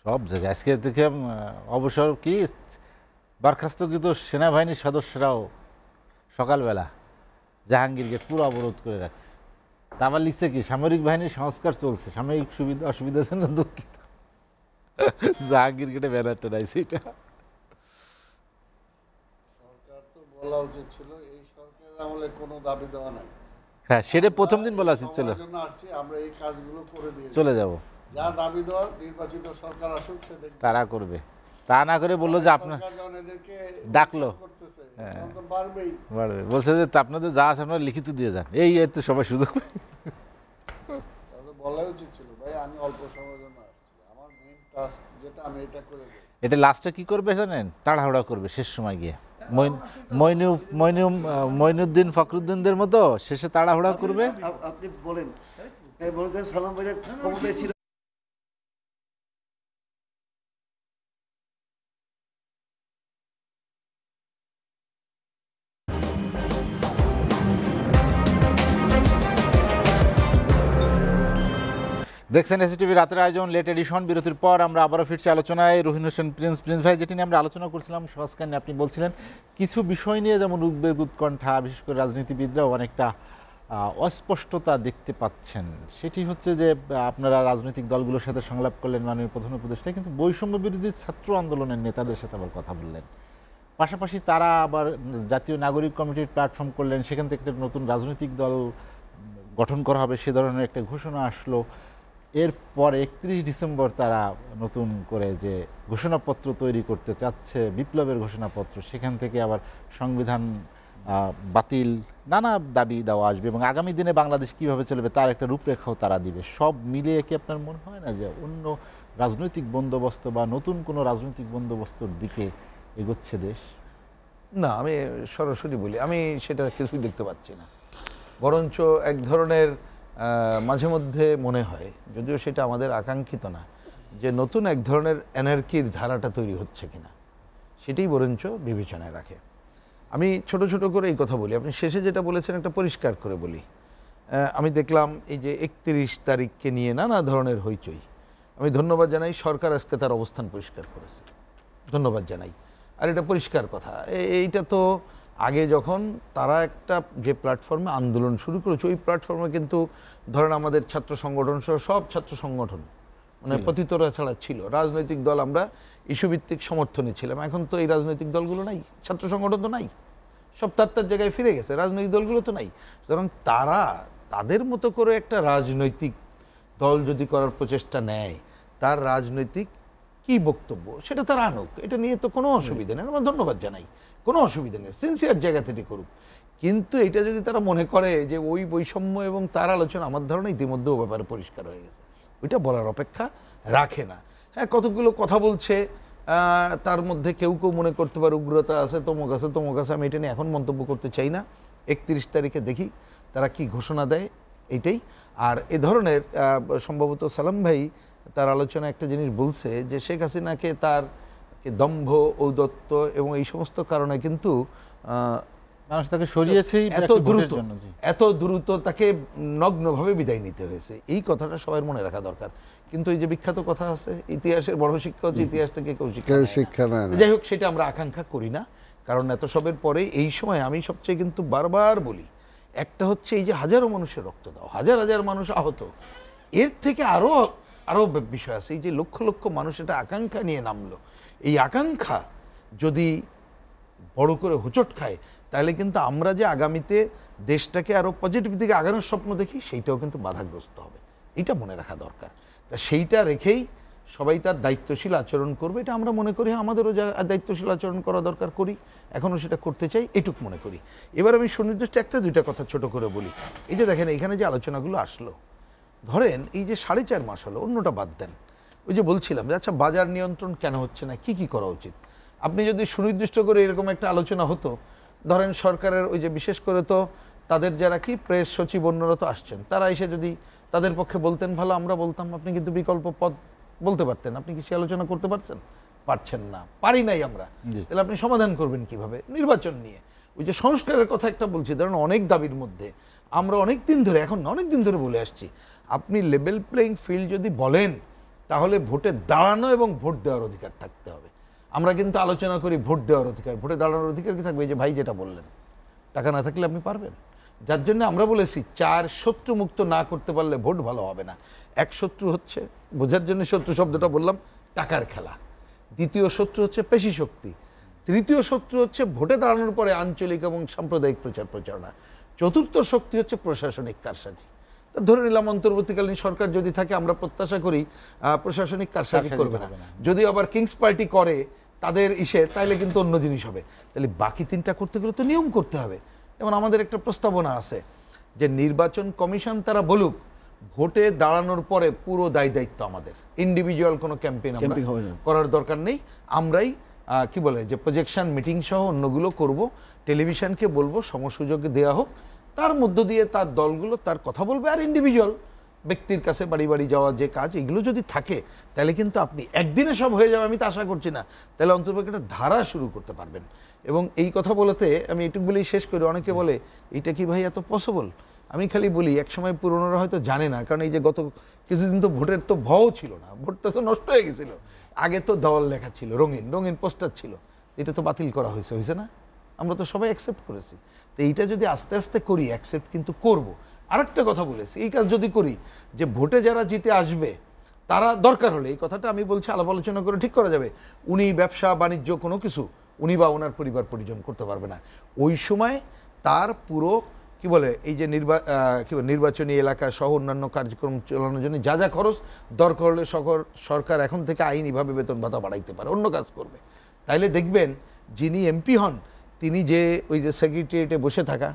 সব জায়গায় আজকে থেকে অবসর কি বরখাস্তকৃত সেনাবাহিনীর সদস্যরাও সকালবেলা জাহাঙ্গীর গেট পুরো অবরোধ করে রাখছে। তা আবার লিখছে কি, সামরিক বাহিনীর সংস্কার চলছে, সাময়িক সুবিধা অসুবিধার জন্য দুঃখিত। জাহাঙ্গীর গেটে ব্যানার টানাইছে। এটা সরকার তো বলা উচিত ছিল, এই সরকারের আমলে কোনো দাবি দেওয়া নাই। হ্যাঁ, সেটা প্রথম দিন বলা উচিত ছিল, আমরা এই কাজগুলো করে দিয়ে চলে যাব, যা দাবি দেওয়া নির্বাচিত সরকার আসুক, সে তারা করবে। তা না করে বললো যে আপনার ডাকলো, বাড়বে, বলছে যে আপনাদের যা আছে আপনারা লিখিত দিয়ে যান, এই তো সবাই সুযোগ। বলাই উচিত ছিল, ভাই আমি অল্প সময়ের জন্য আসছি, আমার মেইন যেটা আমি এটা করে দেব। এটা লাস্টে কি করবে জানেন? তাড়াহুড়া করবে শেষ সময় গিয়ে, মইনুদ্দিন ফখরুদ্দিনদের মতো শেষে তাড়াহুড়া করবে। আপনি বলেন, মনে করেন সালাম ভাইয়ের ক্ষমতায় ছিল। দেখছেন এসিটিভি রাতের আয়োজন লেট এডিশন। বিরতির পর আমরা আবারও ফিরছি আলোচনায়। রহিন হোসেন প্রিন্স ভাই, যেটি নিয়ে আমরা আলোচনা করছিলাম সংস্কার নিয়ে, আপনি বলছিলেন কিছু বিষয় নিয়ে যেমন উদ্বেগ উৎকণ্ঠা, বিশেষ করে রাজনীতিবিদরাও অনেকটা অস্পষ্টতা দেখতে পাচ্ছেন। সেটি হচ্ছে যে আপনারা রাজনৈতিক দলগুলোর সাথে সংলাপ করলেন মাননীয় প্রধান উপদেষ্টা, কিন্তু বৈষম্য বিরোধী ছাত্র আন্দোলনের নেতাদের সাথে আবার কথা বললেন। পাশাপাশি তারা আবার জাতীয় নাগরিক কমিটির প্ল্যাটফর্ম করলেন, সেখান থেকে একটা নতুন রাজনৈতিক দল গঠন করা হবে সে ধরনের একটা ঘোষণা আসলো। এরপর 31 ডিসেম্বর তারা নতুন করে যে ঘোষণাপত্র তৈরি করতে চাচ্ছে, বিপ্লবের ঘোষণাপত্র, সেখান থেকে আবার সংবিধান বাতিল, নানা দাবি দেওয়া আসবে এবং আগামী দিনে বাংলাদেশ কীভাবে চলবে তার একটা রূপরেখাও তারা দিবে। সব মিলিয়ে কি আপনার মনে হয় না যে অন্য রাজনৈতিক বন্দোবস্ত বা নতুন কোনো রাজনৈতিক বন্দোবস্তর দিকে এগোচ্ছে দেশ? না, আমি সরাসরি বলি, আমি সেটা কিছুই দেখতে পাচ্ছি না। বরঞ্চ এক ধরনের মাঝে মধ্যে মনে হয়, যদিও সেটা আমাদের আকাঙ্ক্ষিত না, যে নতুন এক ধরনের অ্যানার্কির ধারাটা তৈরি হচ্ছে কিনা সেটাই বরঞ্চ বিবেচনায় রাখে। আমি ছোট ছোট করে এই কথা বলি, আপনি শেষে যেটা বলেছেন একটা পরিষ্কার করে বলি। আমি দেখলাম এই যে 31 তারিখকে নিয়ে নানা ধরনের হইচই। আমি ধন্যবাদ জানাই, সরকার আজকে তার অবস্থান পরিষ্কার করেছে, ধন্যবাদ জানাই। আর এটা পরিষ্কার কথা, এইটা তো আগে যখন তারা একটা যে প্ল্যাটফর্মে আন্দোলন শুরু করেছে, ওই প্ল্যাটফর্মে কিন্তু ধরেন আমাদের ছাত্র সংগঠন সহ সব ছাত্র সংগঠন মানে পতিতরা ছাড়া ছিল, রাজনৈতিক দল আমরা ইস্যুভিত্তিক সমর্থনে ছিলাম। এখন তো এই রাজনৈতিক দলগুলো নাই, ছাত্র সংগঠন তো নাই, সব তার জায়গায় ফিরে গেছে, রাজনৈতিক দলগুলো তো নাই। সুতরাং তারা তাদের মতো করে একটা রাজনৈতিক দল যদি করার প্রচেষ্টা নেয়, তার রাজনৈতিক কি বক্তব্য সেটা তারা আনুক, এটা নিয়ে তো কোনো অসুবিধা নেই, আমরা ধন্যবাদ জানাই, কোনো অসুবিধা নেই, সিনসিয়ার জায়গা থেকে করুক। কিন্তু এটা যদি তারা মনে করে যে ওই বৈষম্য এবং তার আলোচনা, আমার ধারণা ইতিমধ্যে ও ব্যাপারে পরিষ্কার হয়ে গেছে, ওইটা বলার অপেক্ষা রাখে না। হ্যাঁ, কতগুলো কথা বলছে, তার মধ্যে কেউ কেউ মনে করতে পারে উগ্রতা আছে, তমক আছে, আমি এটা নিয়ে এখন মন্তব্য করতে চাই না। 31 তারিখে দেখি তারা কি ঘোষণা দেয়, এইটাই। আর এ ধরনের সম্ভবত সালাম ভাই তার আলোচনায় একটা জিনিস বলছে যে শেখ হাসিনাকে তার দম্ভ, ঔদত্ত এবং এই সমস্ত কারণে কিন্তু মানুষ তাকে সরিয়েছেই এত দ্রুত তাকে নগ্নভাবে বিদায় নিতে হয়েছে। এই কথাটা সবাই মনে রাখা দরকার। কিন্তু এই যে বিখ্যাত কথা আছে, ইতিহাসের বড় শিক্ষা হচ্ছে ইতিহাস থেকে কেউ শিক্ষা নেয় না। যাই হোক, সেটা আমরা আকাঙ্ক্ষা করি না, কারণ এত সবের পরে এই সময় আমি সবচেয়ে কিন্তু বারবার বলি, একটা হচ্ছে এই যে হাজারো মানুষের রক্ত দাও, হাজার হাজার মানুষ আহত, এর থেকে আরও বিষয় আছে। এই যে লক্ষ লক্ষ মানুষ এটা আকাঙ্ক্ষা নিয়ে নামলো, এই আকাঙ্ক্ষা যদি বড় করে হোঁচট খায়, তাহলে কিন্তু আমরা যে আগামীতে দেশটাকে আরও পজিটিভ দিকে আগানোর স্বপ্ন দেখি, সেইটাও কিন্তু বাধাগ্রস্ত হবে, এটা মনে রাখা দরকার। তা সেইটা রেখেই সবাই তার দায়িত্বশীল আচরণ করবে, এটা আমরা মনে করি। আমাদেরও যা দায়িত্বশীল আচরণ করা দরকার করি, এখনও সেটা করতে চাই, এটুক মনে করি। এবার আমি সুনির্দিষ্ট একটা দুইটা কথা ছোট করে বলি। এই যে দেখেন, এখানে যে আলোচনাগুলো আসলো, ধরেন এই যে 4.5 মাস হলো, অন্যটা বাদ দেন, ওই যে বলছিলাম যে আচ্ছা বাজার নিয়ন্ত্রণ কেন হচ্ছে না, কি করা উচিত। আপনি যদি সুনির্দিষ্ট করে এরকম একটা আলোচনা হতো, ধরেন সরকারের ওই যে বিশেষ করে তো তাদের যারা কি প্রেস সচিব অন্যরা তো আসছেন, তারা এসে যদি তাদের পক্ষে বলতেন ভালো, আমরা বলতাম, আপনি কিন্তু বিকল্প পদ বলতে পারতেন। আপনি কি সে আলোচনা করতে পারছেন না, পারি নাই আমরা, তাহলে আপনি সমাধান করবেন কিভাবে? নির্বাচন নিয়ে ওই যে সংস্কারের কথা একটা বলছি, ধরেন অনেক দাবির মধ্যে আমরা অনেক দিন ধরে, এখন অনেক দিন ধরে বলে আসছি, আপনি লেভেল প্লেইং ফিল্ড যদি বলেন, তাহলে ভোটে দাঁড়ানো এবং ভোট দেওয়ার অধিকার থাকতে হবে। আমরা কিন্তু আলোচনা করি ভোট দেওয়ার অধিকার, ভোটে দাঁড়ানোর অধিকার কি থাকবে? এই যে ভাই যেটা বললেন, টাকা না থাকলে আপনি পারবেন। যার জন্য আমরা বলেছি 4 শত্রু মুক্ত না করতে পারলে ভোট ভালো হবে না। এক শত্রু হচ্ছে, বোঝার জন্য শত্রু শব্দটা বললাম, টাকার খেলা। দ্বিতীয় শত্রু হচ্ছে পেশি শক্তি। তৃতীয় শত্রু হচ্ছে ভোটে দাঁড়ানোর পরে আঞ্চলিক এবং সাম্প্রদায়িক প্রচারণা। চতুর্থ শক্তি হচ্ছে প্রশাসনিক কারসাজি। ধরে নিলাম অন্তর্বর্তীকালীন সরকার যদি থাকে, আমরা প্রত্যাশা করি প্রশাসনিক কারসাজি করবে না। যদি আবার কিংস পার্টি করে তাদের তাইলে কিন্তু অন্য জিনিস হবে। তাহলে বাকি 3টা করতে গেলে তো নিয়ম করতে হবে। যেমন আমাদের একটা প্রস্তাবনা আছে যে নির্বাচন কমিশন তারা বলুক ভোটে দাঁড়ানোর পরে পুরো দায়িত্ব আমাদের, ইন্ডিভিজুয়াল কোনো ক্যাম্পেইন Campaign হবে না। করার দরকার নেই। আমরাই কি বলে যে প্রজেকশন মিটিং সহ অন্যগুলো করব, টেলিভিশনকে বলবো সমসুযোগ দেওয়া হোক, তার মধ্য দিয়ে তার দলগুলো তার কথা বলবে, আর ইন্ডিভিজুয়াল ব্যক্তির কাছে বাড়ি বাড়ি যাওয়া যে কাজ, এগুলো যদি থাকে তাহলে কিন্তু আপনি একদিনে সব হয়ে যাবে আমি তো আশা করছি না, তাহলে অন্ততপক্ষে একটা ধারা শুরু করতে পারবেন। এবং এই কথা বলতে আমি এটুকু বলেই শেষ করি, অনেকে বলে এইটা কি ভাই এত পসিবল? আমি খালি বলি একসময় পুরনোরা হয়তো জানে না, কারণ এই যে গত কিছুদিন তো ভোটের তো ভয়ও ছিল না, ভোটটা তো নষ্ট হয়ে গেছিল। আগে তো দেওয়াল লেখা ছিল, রঙিন রঙিন পোস্টার ছিল, এটা তো বাতিল করা হয়েছে না? আমরা তো সবাই অ্যাকসেপ্ট করেছি। তো এইটা যদি আস্তে আস্তে করি, অ্যাকসেপ্ট কিন্তু করব। আরেকটা কথা বলেছি, এই কাজ যদি করি যে ভোটে যারা জিতে আসবে তারা দরকার হলে, এই কথাটা আমি বলছি আলাপ আলোচনা করে ঠিক করা যাবে, উনি ব্যবসা বাণিজ্য কোনো কিছু উনি বা ওনার পরিবার পরিজন করতে পারবে না। ওই সময় তার পুরো কি বলে এই যে নির্বাচনী এলাকা সহ অন্যান্য কার্যক্রম চালানোর জন্য যা যা খরচ দরকার হলে সরকার এখন থেকে আইনিভাবে বেতন ভাতা বাড়াইতে পারে, অন্য কাজ করবে। তাইলে দেখবেন যিনি এমপি হন তিনি যে ওই যে সেক্রেটারিয়েটে বসে থাকা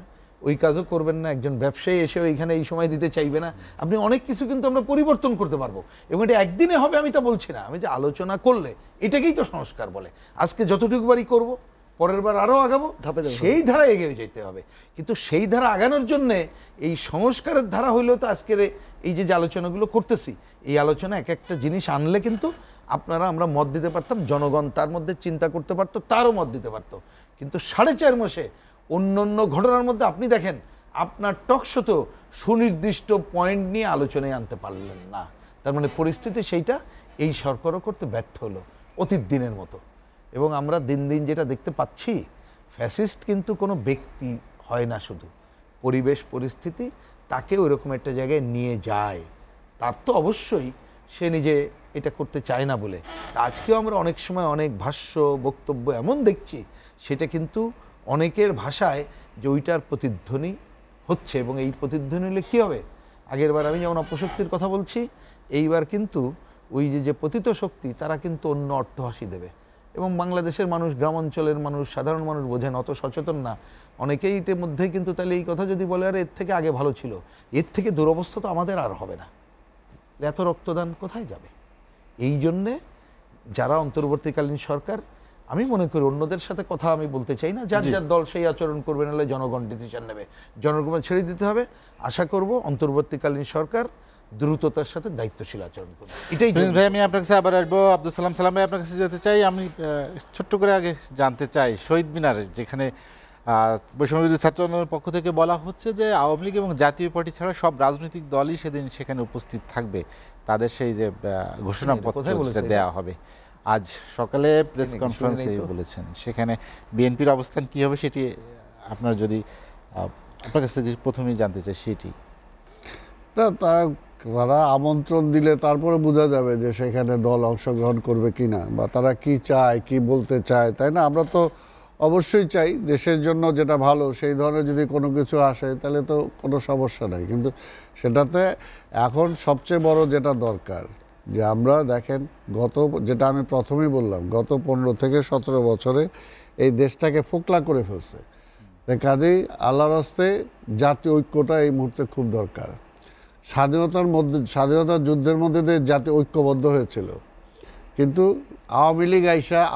ওই কাজও করবেন না, একজন ব্যবসায়ী এসে ওইখানে এই সময় দিতে চাইবে না। আপনি অনেক কিছু কিন্তু আমরা পরিবর্তন করতে পারবো, এবং এটা একদিনে হবে আমি তা বলছি না, আমি যে আলোচনা করলে এটাকেই তো সংস্কার বলে। আজকে যতটুকু বারই করবো, পরের বার আরও আগাবো, সেই ধারা এগিয়ে যেতে হবে। কিন্তু সেই ধারা আগানোর জন্যে এই সংস্কারের ধারা হইলেও তো আজকের এই যে আলোচনাগুলো করতেছি, এই আলোচনা এক একটা জিনিস আনলে কিন্তু আপনারা আমরা মত দিতে পারতাম, জনগণ তার মধ্যে চিন্তা করতে পারতো, তারও মত দিতে পারতো। কিন্তু 4.5 মাসে অন্য ঘটনার মধ্যে আপনি দেখেন আপনার টকশো তো সুনির্দিষ্ট পয়েন্ট নিয়ে আলোচনায় আনতে পারলেন না। তার মানে পরিস্থিতি সেইটা এই সরকারও করতে ব্যর্থ হলো অতীত দিনের মতো। এবং আমরা দিন দিন যেটা দেখতে পাচ্ছি, ফ্যাসিস্ট কিন্তু কোনো ব্যক্তি হয় না, শুধু পরিবেশ পরিস্থিতি তাকে ওইরকম একটা জায়গায় নিয়ে যায়। তার তো অবশ্যই সে নিজে এটা করতে চায় না বলে। আজকেও আমরা অনেক সময় অনেক ভাষ্য বক্তব্য এমন দেখছি, সেটা কিন্তু অনেকের ভাষায় যে ওইটার প্রতিধ্বনি হচ্ছে, এবং এই প্রতিধ্বনি হলে কী হবে? আগের বার আমি যেমন অপশক্তির কথা বলছি, এইবার কিন্তু ওই যে পতিত শক্তি তারা কিন্তু অন্য অট্টহাসি দেবে। এবং বাংলাদেশের মানুষ, গ্রামাঞ্চলের মানুষ, সাধারণ মানুষ বোঝেন, অত সচেতন না অনেকেই। এর মধ্যেই কিন্তু তাহলে এই কথা যদি বলে, আর এর থেকে আগে ভালো ছিল, এর থেকে দুরবস্থা তো আমাদের আর হবে না, এত রক্তদান কোথায় যাবে? এই জন্যে যারা অন্তর্বর্তীকালীন সরকার, আমি মনে করি অন্যদের সাথে কথা আমি বলতে চাই না, যার যার দল সেই আচরণ করবে, নাহলে জনগণ ডিসিশন নেবে, জনগণ ছেড়ে দিতে হবে। আশা করব অন্তর্বর্তীকালীন সরকার দ্রুততার সাথে দায়িত্বশীল আচরণ করবে। এটাই ভাই, আমি আপনার কাছে আবার আসবো। আব্দুল সালাম সালাম ভাই, আপনার কাছে যেতে চাই। আমি ছোট্ট করে আগে জানতে চাই, শহীদ মিনারে যেখানে বৈষম্যবিরোধী ছাত্র আন্দোলনের পক্ষ থেকে বলা হচ্ছে যে আওয়ামী লীগ এবং জাতীয় পার্টি ছাড়া সব রাজনৈতিক দলই সেদিন সেখানে উপস্থিত থাকবে, তাদের সেই যে ঘোষণাপত্র দেওয়া হবে। আজ সকালে প্রেস কনফারেন্সে বলেছেন, সেখানে বিএনপির অবস্থান কি হবে সেটি আপনার যদি আপনার কাছ থেকে প্রথমেই জানতে চাই সেটি। না, তারা আমন্ত্রণ দিলে তারপরে বোঝা যাবে যে সেখানে দল অংশগ্রহণ করবে কি না, বা তারা কি চায়, কি বলতে চায়, তাই না? আমরা তো অবশ্যই চাই দেশের জন্য যেটা ভালো, সেই ধরনের যদি কোনো কিছু আসে তাহলে তো কোনো সমস্যা নাই। কিন্তু সেটাতে এখন সবচেয়ে বড় যেটা দরকার, যে আমরা দেখেন যেটা আমি প্রথমেই বললাম, গত 15 থেকে 17 বছরে এই দেশটাকে ফোকলা করে ফেলছে। কাজেই আল্লাহর হস্তে জাতীয় ঐক্যটা এই মুহূর্তে খুব দরকার। স্বাধীনতার যুদ্ধের মধ্যে দিয়ে জাতীয় ঐক্যবদ্ধ হয়েছিল, কিন্তু আওয়ামী লীগ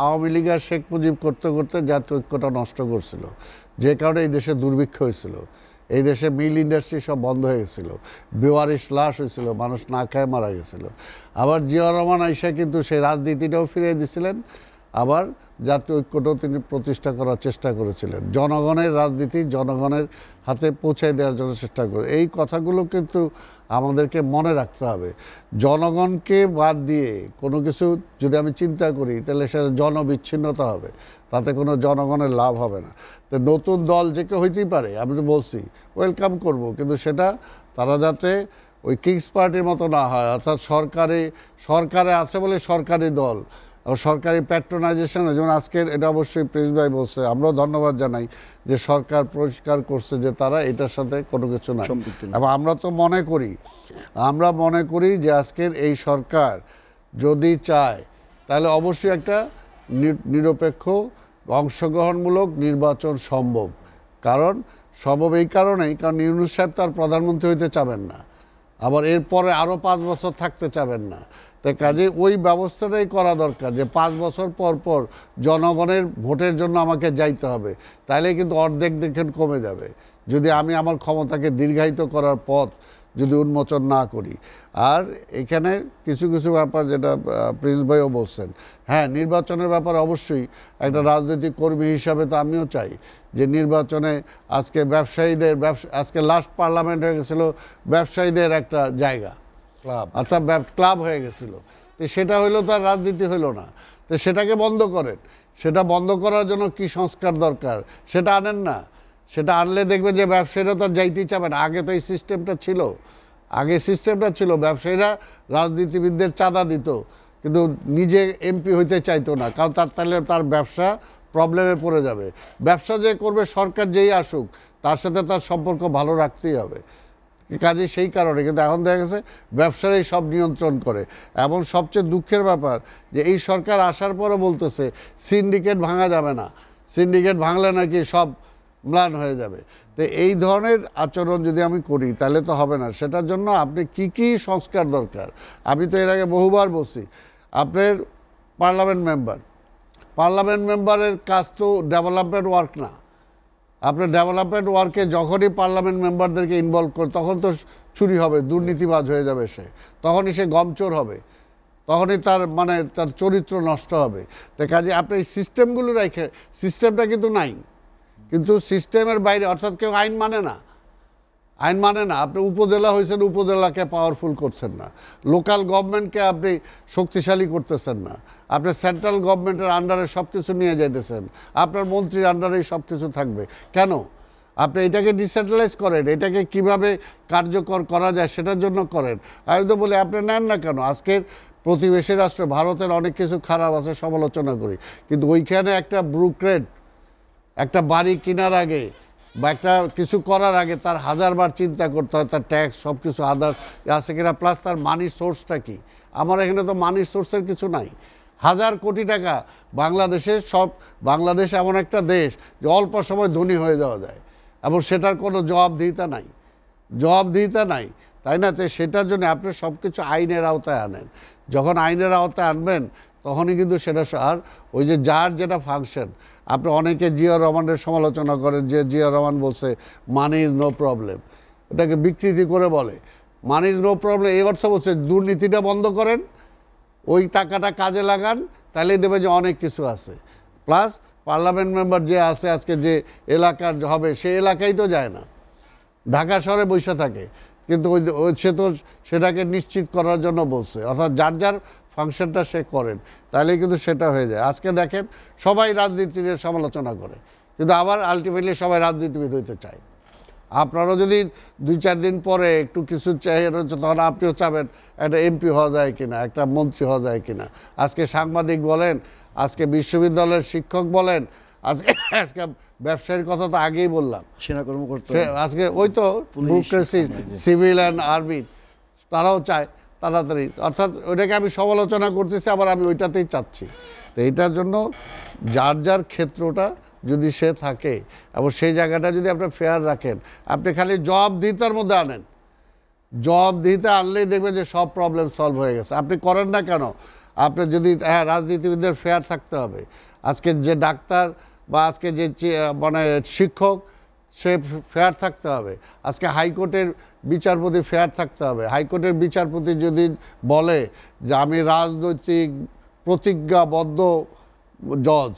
আওয়ামী লীগ আর শেখ মুজিব করতে করতে জাতীয় ঐক্যটা নষ্ট করছিল, যে কারণে এই দেশে দুর্ভিক্ষ হয়েছিল, এই দেশে মিল ইন্ডাস্ট্রি সব বন্ধ হয়ে গেছিলো, বেওয়ারিশ লাশ হয়েছিল, মানুষ না খায় মারা গেছিল। আবার জিয়া রহমান আইসা কিন্তু সেই রাজনীতিটাও ফিরিয়ে দিয়েছিলেন, আবার জাতীয় ঐক্যটাও তিনি প্রতিষ্ঠা করার চেষ্টা করেছিলেন, জনগণের রাজনীতি জনগণের হাতে পৌঁছে দেওয়ার জন্য চেষ্টা করে। এই কথাগুলো কিন্তু আমাদেরকে মনে রাখতে হবে। জনগণকে বাদ দিয়ে কোনো কিছু যদি আমি চিন্তা করি, তাহলে সেটা জনবিচ্ছিন্নতা হবে, তাতে কোনো জনগণের লাভ হবে না। তো নতুন দল যে কেউ হইতেই পারে, আমি তো বলছি ওয়েলকাম করব, কিন্তু সেটা তারা যাতে ওই কিংস পার্টির মতো না হয়, অর্থাৎ সরকারে আছে বলে সরকারি দল, সরকারি প্যাট্রোনাইজেশন। যেমন আজকের এটা অবশ্যই প্রিন্স ভাই বলছে, আমরাও ধন্যবাদ জানাই যে সরকার পরিষ্কার করছে যে তারা এটার সাথে কোনো কিছু না। এবং আমরা মনে করি যে আজকের এই সরকার যদি চায় তাহলে অবশ্যই একটা নিরপেক্ষ অংশগ্রহণমূলক নির্বাচন সম্ভব। কারণ সম্ভব এই কারণেই, কারণ ইউনূস সাহেব তার প্রধানমন্ত্রী হইতে চাবেন না, আবার এরপরে আরও 5 বছর থাকতে চাবেন না। তাই কাজে ওই ব্যবস্থাটাই করা দরকার যে 5 বছর পর পর জনগণের ভোটের জন্য আমাকে যাইতে হবে, তাহলে কিন্তু অর্ধেক দেখেন কমে যাবে যদি আমি আমার ক্ষমতাকে দীর্ঘায়িত করার পথ যদি উন্মোচন না করি। আর এখানে কিছু কিছু ব্যাপার যেটা প্রিন্স ভাইও বলছেন, হ্যাঁ নির্বাচনের ব্যাপারে অবশ্যই একটা রাজনৈতিক কর্মী হিসাবে তো আমিও চাই যে নির্বাচনে আজকে ব্যবসায়ীদের আজকে লাস্ট পার্লামেন্ট হয়ে গেছিল ব্যবসায়ীদের একটা জায়গা, ক্লাব, অর্থাৎ ক্লাব হয়ে গেছিল। তো সেটা হইলো তো আর রাজনীতি হইলো না। তো সেটাকে বন্ধ করেন, সেটা বন্ধ করার জন্য কি সংস্কার দরকার সেটা আনেন না। সেটা আনলে দেখবে যে ব্যবসায়ীরা তো আর যাইতেই চাবে না। আগে তো এই সিস্টেমটা ছিল, ব্যবসায়ীরা রাজনীতিবিদদের চাঁদা দিত কিন্তু নিজে এমপি হইতে চাইতো না, কারণ তাহলে তার ব্যবসা প্রবলেমে পড়ে যাবে। ব্যবসা যে করবে সরকার যেই আসুক তার সাথে তার সম্পর্ক ভালো রাখতেই হবে। কাজে সেই কারণে কিন্তু এখন দেখা গেছে ব্যবসারাই সব নিয়ন্ত্রণ করে। এবং সবচেয়ে দুঃখের ব্যাপার যে এই সরকার আসার পরে বলতেছে সিন্ডিকেট ভাঙা যাবে না, সিন্ডিকেট ভাঙলে নাকি সব ম্লান হয়ে যাবে। তো এই ধরনের আচরণ যদি আমি করি তাহলে তো হবে না। সেটার জন্য আপনি কি কি সংস্কার দরকার, আমি তো এর আগে বহুবার বলছি, আপনার পার্লামেন্ট মেম্বারের কাজ তো ডেভেলপমেন্ট ওয়ার্ক না। আপনার ডেভেলপমেন্ট ওয়ার্কে যখনই পার্লামেন্ট মেম্বারদেরকে ইনভলভ করে তখন তো চুরি হবে, দুর্নীতিবাজ হয়ে যাবে সে, তখনই সে গমচোর হবে, তখনই তার চরিত্র নষ্ট হবে। তো কাজে আপনি এই সিস্টেমগুলো রেখে, সিস্টেমটা কিন্তু নাই, কিন্তু সিস্টেমের বাইরে, অর্থাৎ কেউ আইন মানে না। আপনি উপজেলা হয়েছেন, উপজেলাকে পাওয়ারফুল করছেন না, লোকাল গভর্নমেন্টকে আপনি শক্তিশালী করতেছেন না, আপনি সেন্ট্রাল গভর্নমেন্টের আন্ডারে সব কিছু নিয়ে যাইতেছেন, আপনার মন্ত্রীর আন্ডারেই সব কিছু থাকবে। কেন? আপনি এটাকে ডিসেন্ট্রালাইজ করেন, এটাকে কিভাবে কার্যকর করা যায় সেটার জন্য করেন। আমি তো বলি আপনি নেন না কেন? আজকের প্রতিবেশী রাষ্ট্র ভারতের অনেক কিছু খারাপ আছে, সমালোচনা করি, কিন্তু ওইখানে একটা ব্রুক্রেট একটা বাড়ি কেনার আগে বা একটা কিছু করার আগে তার 1000 বার চিন্তা করতে হয়, তার ট্যাক্স সব কিছু আদার আছে কিনা, প্লাস তার মানি সোর্সটা কি। আমার এখানে তো মানি সোর্সের কিছু নাই। 1000 কোটি টাকা বাংলাদেশ এমন একটা দেশ যে অল্প সময় ধনী হয়ে যাওয়া যায় এবং সেটার কোনো জবাবদিহিতা নাই, তাই না? তো সেটার জন্য আপনি সব কিছু আইনের আওতায় আনেন। যখন আইনের আওতায় আনবেন তখনই কিন্তু সেটা, আর ওই যে যার যেটা ফাংশন, আপনি অনেকে জিয়া রহমানের সমালোচনা করেন যে জিয়া রহমান বলছে মানি ইজ নো প্রবলেম, এটাকে বিকৃতি করে বলে। মানি ইজ নো প্রবলেম এই অর্থ বলছে দুর্নীতিটা বন্ধ করেন, ওই টাকাটা কাজে লাগান, তাহলে দেবে যে অনেক কিছু আছে। প্লাস পার্লামেন্ট মেম্বার যে আছে আজকে যে এলাকার হবে সেই এলাকায় তো যায় না, ঢাকা শহরে বসে থাকে, কিন্তু সে তো সেটাকে নিশ্চিত করার জন্য বলছে, অর্থাৎ যার যার ফাংশনটা সে করেন, তাহলে কিন্তু সেটা হয়ে যায়। আজকে দেখেন সবাই রাজনীতির সমালোচনা করে, কিন্তু আবার আলটিমেটলি সবাই রাজনীতিবিদ হইতে চায়। আপনারও যদি 2-4 দিন পরে একটু কিছু চাই তখন আপনিও চাবেন একটা এমপি হওয়া যায় কিনা, একটা মন্ত্রী হওয়া যায় কিনা। আজকে সাংবাদিক বলেন, আজকে বিশ্ববিদ্যালয়ের শিক্ষক বলেন, আজকে ব্যবসায়ীর কথা তো আগেই বললাম, সেনা কর্মকর্তা, আজকে ওই তো ব্যুরোক্রেসি, সিভিল অ্যান্ড আর্মি, তারাও চায় তাড়াতাড়ি। অর্থাৎ ওইটাকে আমি সমালোচনা করতেছি, আবার আমি ওইটাতেই চাচ্ছি। তো এইটার জন্য যার যার ক্ষেত্রটা যদি সে থাকে এবং সেই জায়গাটা যদি আপনি ফেয়ার রাখেন, আপনি খালি জবাবদিহিতার মধ্যে আনেন, জবাবদিহিতা আনলেই দেখবেন যে সব প্রবলেম সলভ হয়ে গেছে। আপনি করেন না কেন? আপনি যদি রাজনীতিবিদদের ফেয়ার থাকতে হবে। আজকে যে ডাক্তার বা আজকে যে শিক্ষক সে ফেয়ার থাকতে হবে। আজকে হাইকোর্টের বিচারপতি ফেয়ার থাকতে হবে। হাইকোর্টের বিচারপতি যদি বলে যে আমি রাজনৈতিক প্রতিজ্ঞাবদ্ধ জজ,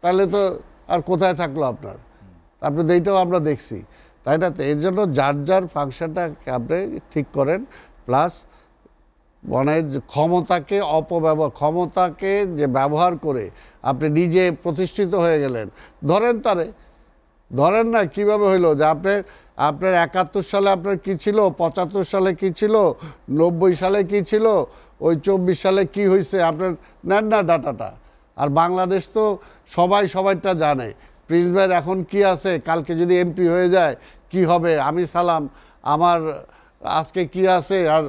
তাহলে তো আর কোথায় থাকলো আপনার? আপনি এইটাও আমরা দেখছি, তাই না? তো এর জন্য যার যার ফাংশনটা আপনি ঠিক করেন, প্লাস ক্ষমতাকে ক্ষমতাকে যে ব্যবহার করে আপনি নিজে প্রতিষ্ঠিত হয়ে গেলেন। ধরেন না কিভাবে হইলো যে আপনার 71 সালে আপনার কী ছিল, 75 সালে কী ছিল, 90 সালে কী ছিল, ওই 24 সালে কি হয়েছে আপনার নেন না ডাটাটা। আর বাংলাদেশ তো সবাইটা জানে প্রিন্স ভাইয়ের এখন কি আছে, কালকে যদি এমপি হয়ে যায় কি হবে, আমি সালাম আমার আজকে কি আছে, আর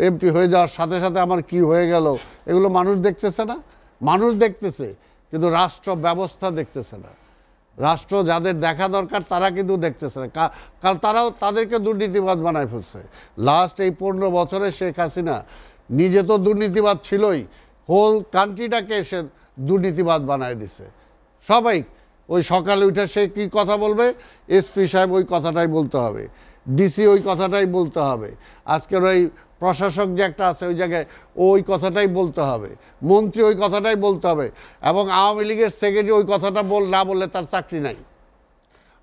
এমপি হয়ে যাওয়ার সাথে সাথে আমার কি হয়ে গেল, এগুলো মানুষ দেখতেছে না? মানুষ দেখতেছে কিন্তু রাষ্ট্র ব্যবস্থা দেখতেছে না। রাষ্ট্র যাদের দেখা দরকার তারা কিন্তু দেখতেছে না, কারণ তারাও তাদেরকে দুর্নীতিবাদ বানায় ফেলছে। লাস্ট এই 15 বছরে শেখ হাসিনা নিজে তো দুর্নীতিবাদ ছিলই, হোল কান্ট্রিটাকে সে দুর্নীতিবাদ বানায় দিছে। সবাই ওই সকালে উঠে সে কী কথা বলবে, এসপি সাহেব ওই কথাটাই বলতে হবে, ডিসি ওই কথাটাই বলতে হবে, আজকের ওই প্রশাসক যে একটা আছে ওই জায়গায় ওই কথাটাই বলতে হবে, মন্ত্রী ওই কথাটাই বলতে হবে, এবং আওয়ামী লীগের সেক্রেটারি ওই কথাটা না বললে তার চাকরি নাই।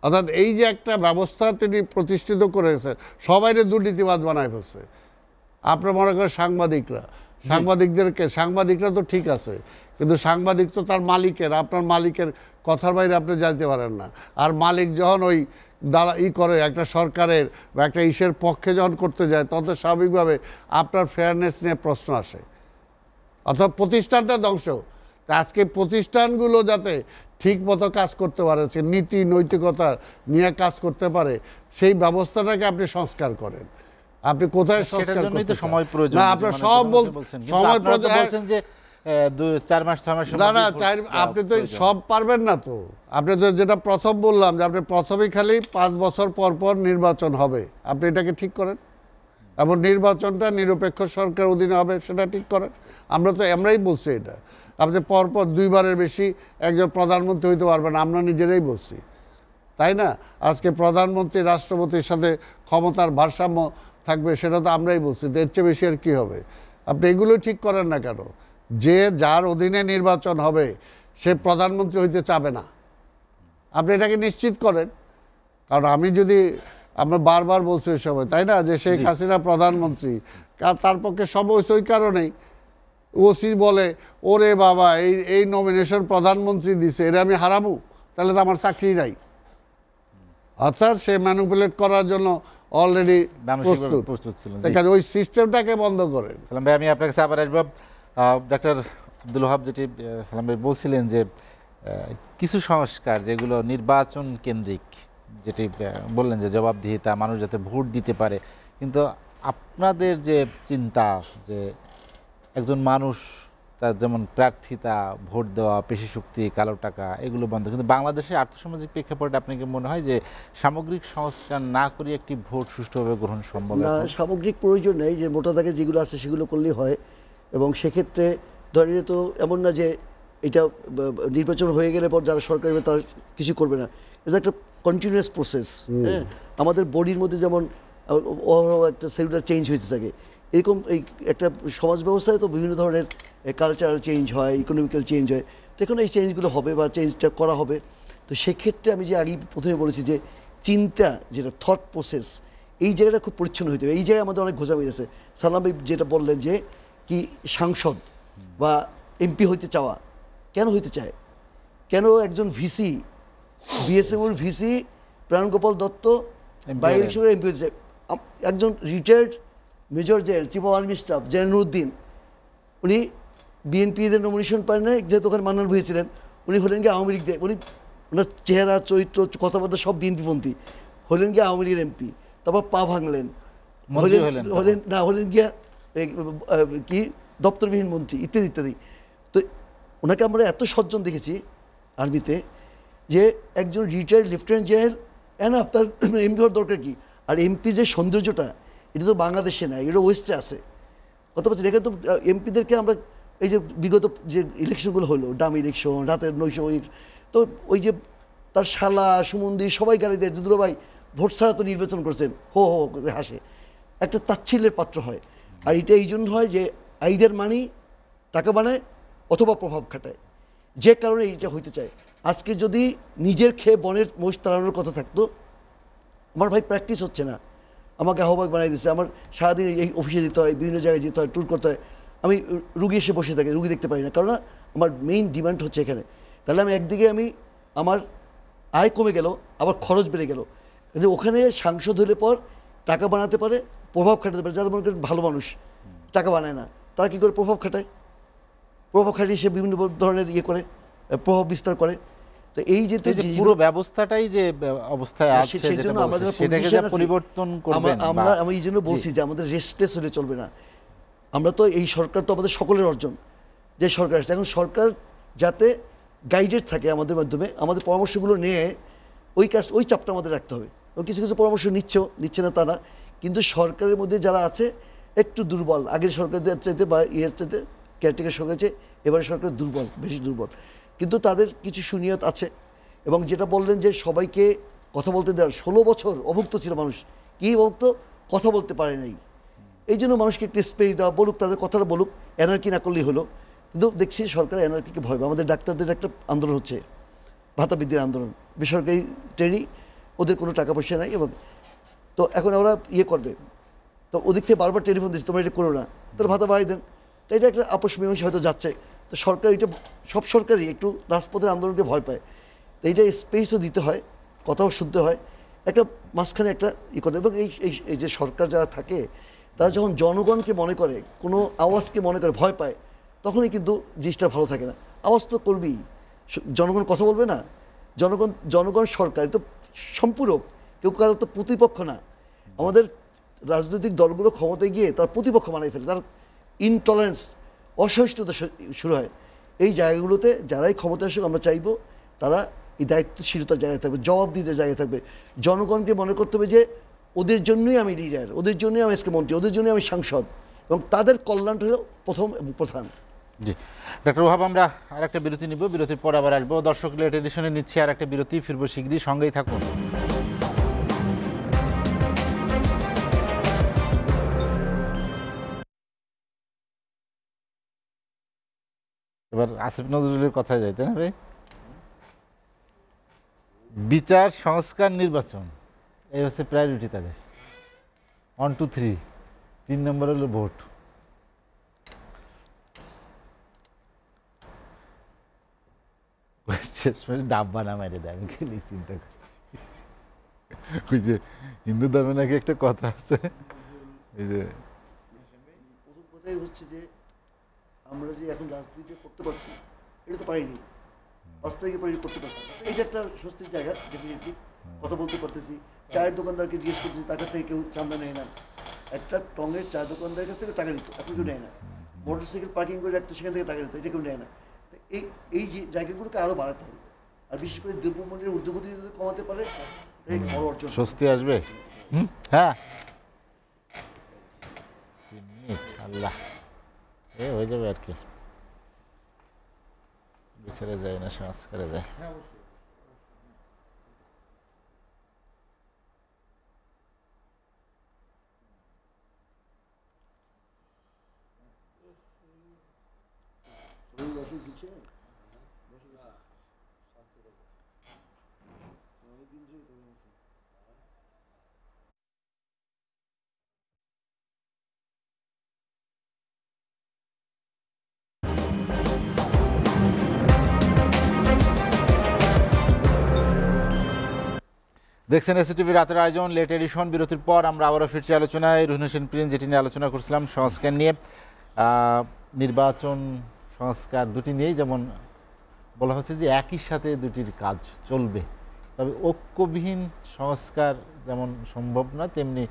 অর্থাৎ এই যে একটা ব্যবস্থা তিনি প্রতিষ্ঠিত করেছেন, সবাইরে দুর্নীতিবাদ বানায় ফেলছে। আপনার মনে করেন সাংবাদিকরা তো ঠিক আছে, কিন্তু সাংবাদিক তো তার মালিকের, আপনার মালিকের কথার বাইরে আপনি জানতে পারেন না। আর মালিক যখন ওই করে একটা সরকারের বা একটা ইসের পক্ষে যখন করতে যায়, তখন তো স্বাভাবিকভাবে আপনার ফেয়ারনেস নিয়ে প্রশ্ন আসে, অর্থাৎ প্রতিষ্ঠানটা ধ্বংস। তা আজকে প্রতিষ্ঠানগুলো যাতে ঠিক মতো কাজ করতে পারে, সে নীতি নৈতিকতা নিয়ে কাজ করতে পারে, সেই ব্যবস্থাটাকে আপনি সংস্কার করেন। আপনি কোথায় সংস্কার করতে সময় প্রয়োজন না, আপনার সব সময় বলছেন যে 4 মাস 6 মাস না আপনি তো সব পারবেন না। তো আপনি তো যেটা প্রথম বললাম যে আপনি প্রথমেই খালি 5 বছর পর পর নির্বাচন হবে, আপনি এটাকে ঠিক করেন, এবং নির্বাচনটা নিরপেক্ষ সরকার অধীনে হবে সেটা ঠিক করেন। আমরাই বলছি এটা। আপনি পরপর 2 বারের বেশি একজন প্রধানমন্ত্রী হইতে পারবেন, আমরা নিজেরাই বলছি, তাই না? আজকে প্রধানমন্ত্রী রাষ্ট্রপতির সাথে ক্ষমতার ভারসাম্য থাকবে, সেটা তো আমরাই বলছি। এর চেয়ে বেশি আর কী হবে? আপনি এগুলো ঠিক করেন না কেন? যে যার অধীনে নির্বাচন হবে সে প্রধানমন্ত্রী হইতে চাবে না, আপনি এটাকে নিশ্চিত করেন। কারণ আমরা বারবার বলছি ওই সময়, তাই না, যে শেখ হাসিনা প্রধানমন্ত্রী, তার পক্ষে সম্ভব ওই কারণেই ওসি বলে ওরে বাবা এই নমিনেশন প্রধানমন্ত্রী দিছে, এরা আমি হারামু, তাহলে তো আমার চাকরি নাই। অর্থাৎ সে ম্যানিপুলেট করার জন্য অলরেডি প্রস্তুত ছিল। ওই সিস্টেমটাকে বন্ধ করেন। সালাম ভাই, আমি আপনার কাছে আবার আসবো। ডক্টর আব্দুল ওহাব, যেটি সালাম ভাই বলছিলেন যে কিছু সংস্কার যেগুলো নির্বাচন কেন্দ্রিক, যেটি বললেন যে জবাবদিহিতা, মানুষ যাতে ভোট দিতে পারে, কিন্তু আপনাদের যে চিন্তা যে একজন মানুষ তার যেমন প্রার্থিতা, ভোট দেওয়া, পেশি শক্তি, কালো টাকা, এগুলো বন্ধ, কিন্তু বাংলাদেশের আর্থসামাজিক প্রেক্ষাপটে আপনি কি মনে হয় যে সামগ্রিক সংস্কার না করে একটি ভোট সুষ্ঠুভাবে গ্রহণ সম্ভব? না, সামগ্রিক প্রয়োজন নেই, যে মোটা দাগে যেগুলো আছে সেগুলো করলেই হয়। এবং সেক্ষেত্রে ধরিয়ে তো এমন না যে এটা নির্বাচন হয়ে গেলে পর যারা সরকার হবে তারা কিছু করবে না, এটা একটা কন্টিনিউয়াস প্রসেস। হ্যাঁ, আমাদের বডির মধ্যে যেমন একটা সেলুলার চেঞ্জ হইতে থাকে, এরকম এই একটা সমাজ ব্যবস্থায় তো বিভিন্ন ধরনের কালচারাল চেঞ্জ হয়, ইকোনমিক্যাল চেঞ্জ হয়। তো এখন এই চেঞ্জগুলো হবে বা চেঞ্জটা করা হবে। তো সেক্ষেত্রে আমি যে আগেই প্রথমে বলেছি যে চিন্তা, যেটা থট প্রসেস, এই জায়গাটা খুব পরিচ্ছন্ন হইতে হবে। এই জায়গায় আমাদের অনেক ঘোষা হয়ে গেছে। সালাম ভাই যেটা বললেন যে কি সাংসদ বা এমপি হইতে চাওয়া, কেন হইতে চায়? কেন একজন ভিসি, বিএসএমওর ভিসি প্রাণগোপাল দত্ত বাই ইলেকশনের এমপি হইতে চায়? একজন retired major general, chief of army staff জেনারুদ্দিন, উনি বিএনপিদের নমিনেশন পান না, যেহেতু ওখানে মান্নান হয়েছিলেন, উনি হলেন গিয়ে আওয়ামী লীগ দিয়ে, ওনার চেহারা, চরিত্র, কথাবার্তা সব বিএনপিপন্থী, হলেন গিয়ে আওয়ামী লীগের এমপি। তারপর পা ভাঙলেন, হলেন গিয়া কি দপ্তরবিহীন মন্ত্রী, ইত্যাদি ইত্যাদি। তো ওনাকে আমরা এত সজ্জন দেখেছি আর্মিতে যে একজন রিটায়ার্ড লেফটেন্যান্ট জেনারেল এনাফ, তার এমপি হওয়ার দরকার কি? আর এমপি যে সৌন্দর্যটা, এটা তো বাংলাদেশে নাই, এটা ওয়েস্টে আছে। কথা বলছি, এখানে তো এমপিদেরকে আমরা এই যে বিগত যে ইলেকশনগুলো হলো, ডাম ইলেকশন, রাতের 900, তো ওই যে তার শালা সুমন্দি সবাই গালি দেয়, দুদুলো ভাই ভোট ছাড়া তো নির্বাচন করছেন, হো হো করে হাসে, একটা তাচ্ছিল্যের পাত্র হয়। আর এটা এই জন্য হয় যে আইদের মানি টাকা বানায় অথবা প্রভাব খাটায়, যে কারণে এইটা হইতে চায়। আজকে যদি নিজের খেয়ে বনের মোষ তাড়ানোর কথা থাকতো, আমার ভাই প্র্যাকটিস হচ্ছে না, আমাকে আহ্বায়ক বানাই দিচ্ছে, আমার সারাদিন এই অফিসে যেতে হয়, বিভিন্ন জায়গায় যেতে হয়, ট্যুর করতে হয়, আমি রুগী এসে বসে থাকি, রুগী দেখতে পারি না, কারণ আমার মেইন ডিমান্ড হচ্ছে এখানে। তাহলে আমি একদিকে আমার আয় কমে গেল, আবার খরচ বেড়ে গেল। যে ওখানে সাংসদ হলে পর টাকা বানাতে পারে, প্রভাব খাটাতে পারে। যারা মনে করেন ভালো মানুষ টাকা বানায় না, তারা কী করে প্রভাব খাটায়, প্রভাব খাটিয়ে সে বিভিন্ন ধরনের করে প্রভাব বিস্তার করে। তো এই যে পুরো ব্যবস্থাটাই যে অবস্থায় আছে, সেই জন্য আমাদের পরিবর্তন করবেন। আমি এই জন্য বলছি যে আমাদের রেস্টলেস হলে চলবে না। আমরা তো এই সরকার তো আমাদের সকলের অর্জন, যে সরকার আসছে, এখন সরকার যাতে গাইডেড থাকে আমাদের মাধ্যমে, আমাদের পরামর্শগুলো নিয়ে ওই চাপটা আমাদের রাখতে হবে। এবং কিছু কিছু পরামর্শ নিচ্ছে না তা না, কিন্তু সরকারের মধ্যে যারা আছে একটু দুর্বল, আগের সরকারদের চাইতে বা ইয়ের চাইতে কেয়ারটেকার সরকার চাইতে এবারে সরকার দুর্বল, বেশি দুর্বল, কিন্তু তাদের কিছু সুনিয়ত আছে। এবং যেটা বললেন যে সবাইকে কথা বলতে দেওয়ার, 16 বছর অভুক্ত ছিল মানুষ, কি অভুক্ত, কথা বলতে পারে নাই, এই জন্য মানুষকে একটু স্পেস দেওয়া, বলুক তাদের কথাটা বলুক, এনার্কি না করলেই হলো। কিন্তু দেখছি সরকার এনার্কিকে ভয় পায়। আমাদের ডাক্তারদের একটা আন্দোলন হচ্ছে, ভাতা বৃদ্ধির আন্দোলন, বেসরকারি ট্রেনিং, ওদের কোনো টাকা পয়সা নাই, এবং তো এখন ওরা করবে, তো ওদিক থেকে বারবার টেলিফোন দিচ্ছে তোমরা এটা করো না, তাহলে ভাতা বাড়াই দেন। তো এটা একটা আপোষ মীমাংসা হয়তো যাচ্ছে। তো সরকার এটা, সব সরকারই একটু রাজপথের আন্দোলনকে ভয় পায়, তো এইটা স্পেসও দিতে হয়, কথাও শুনতে হয়, একটা মাঝখানে একটা করতে। এবং এই যে সরকার যারা থাকে তারা যখন জনগণকে মনে করে, কোনো আওয়াজকে মনে করে ভয় পায়, তখনই কিন্তু জিনিসটা ভালো থাকে না। আওয়াজ তো করবেই, জনগণ কথা বলবে না, জনগণ সরকার তো সম্পূরক, কেউ কারো তো প্রতিপক্ষ না। আমাদের রাজনৈতিক দলগুলো ক্ষমতায় গিয়ে তার প্রতিপক্ষ বানাই ফেলে, তার ইনটলারেন্স, অসহিষ্ণুতা শুরু হয়। এই জায়গাগুলোতে যারাই ক্ষমতা আসুক, আমরা চাইব তারা এই দায়িত্বশীলতার জায়গায় থাকবে, জবাবদিহিতার জায়গায় থাকবে। জনগণকে মনে করতে হবে যে ওদের জন্যই আমি লিডার, ওদের জন্যই আমি আজকে মন্ত্রী, ওদের জন্যই আমি সাংসদ, এবং তাদের কল্যাণটা হলো প্রথম এবং প্রধান। জি ডক্টর ওহাব, আমরা আর একটা বিরতি নিব, বিরতির পর আবার আসবো। দর্শক লেট এডিশনে নিচ্ছে আর একটা বিরতি, ফিরবো শীঘ্রই, সঙ্গেই থাকুন। এবার আসিফ নজরুলের কথায় যাইতে না ভাই, বিচার, সংস্কার, নির্বাচন, এই হচ্ছে প্রায়োরিটি তাদের, 1 2 3, 3 নম্বর হলো ভোট। শেষমেশ ডাব্বা না মেরে দেয়, আমি খেলি চিন্তা করি। ওই যে হিন্দু ধর্মে নাকি একটা কথা আছে, এই যে প্রথম কথাই হচ্ছে যে আমরা যে এখন রাজনীতি করতে পারছি, এটা তো পারিনি, 5 তারিখে পারিনি, করতে পারছি, এইটা একটা স্বস্তির জায়গা। ডেফিনেটলি কথা বলতে পারতেছি, চায়ের দোকানদারকে জিজ্ঞেস করতেছি, তার কাছ থেকে কেউ চান্দা নেয় না। একটা টঙের চায়ের দোকানদারের কাছ থেকে টাকা নিত, এখন কেউ নেয় না। মোটরসাইকেল পার্কিং করে রাখতো, সেখান থেকে টাকা নিত, এটা কেউ নেয় না। তো এই যে জায়গাগুলোকে আরও বাড়াতে হবে, আর বিশেষ করে দ্রব্যমূল্যের ঊর্ধ্বগতি যদি কমাতে পারে, তাই বড় অর্জন, স্বস্তি আসবে। হ্যাঁ, আল্লাহ এ হয়ে যাবে আর কি, বিচারে যায় না, সংস্কারে যায়। দেখছেন এসিটিভি রাতের আয়োজন লেট এডিশন। বিরতির পর আমরা আবারও ফিরছি আলোচনায়। রুহিন হোসেন প্রিন্স, যেটি নিয়ে আলোচনা করছিলাম সংস্কার নিয়ে, নির্বাচন সংস্কার দুটি নিয়েই যেমন বলা হচ্ছে যে একই সাথে দুটির কাজ চলবে, তবে ঐক্যবিহীন সংস্কার যেমন সম্ভব না, তেমনি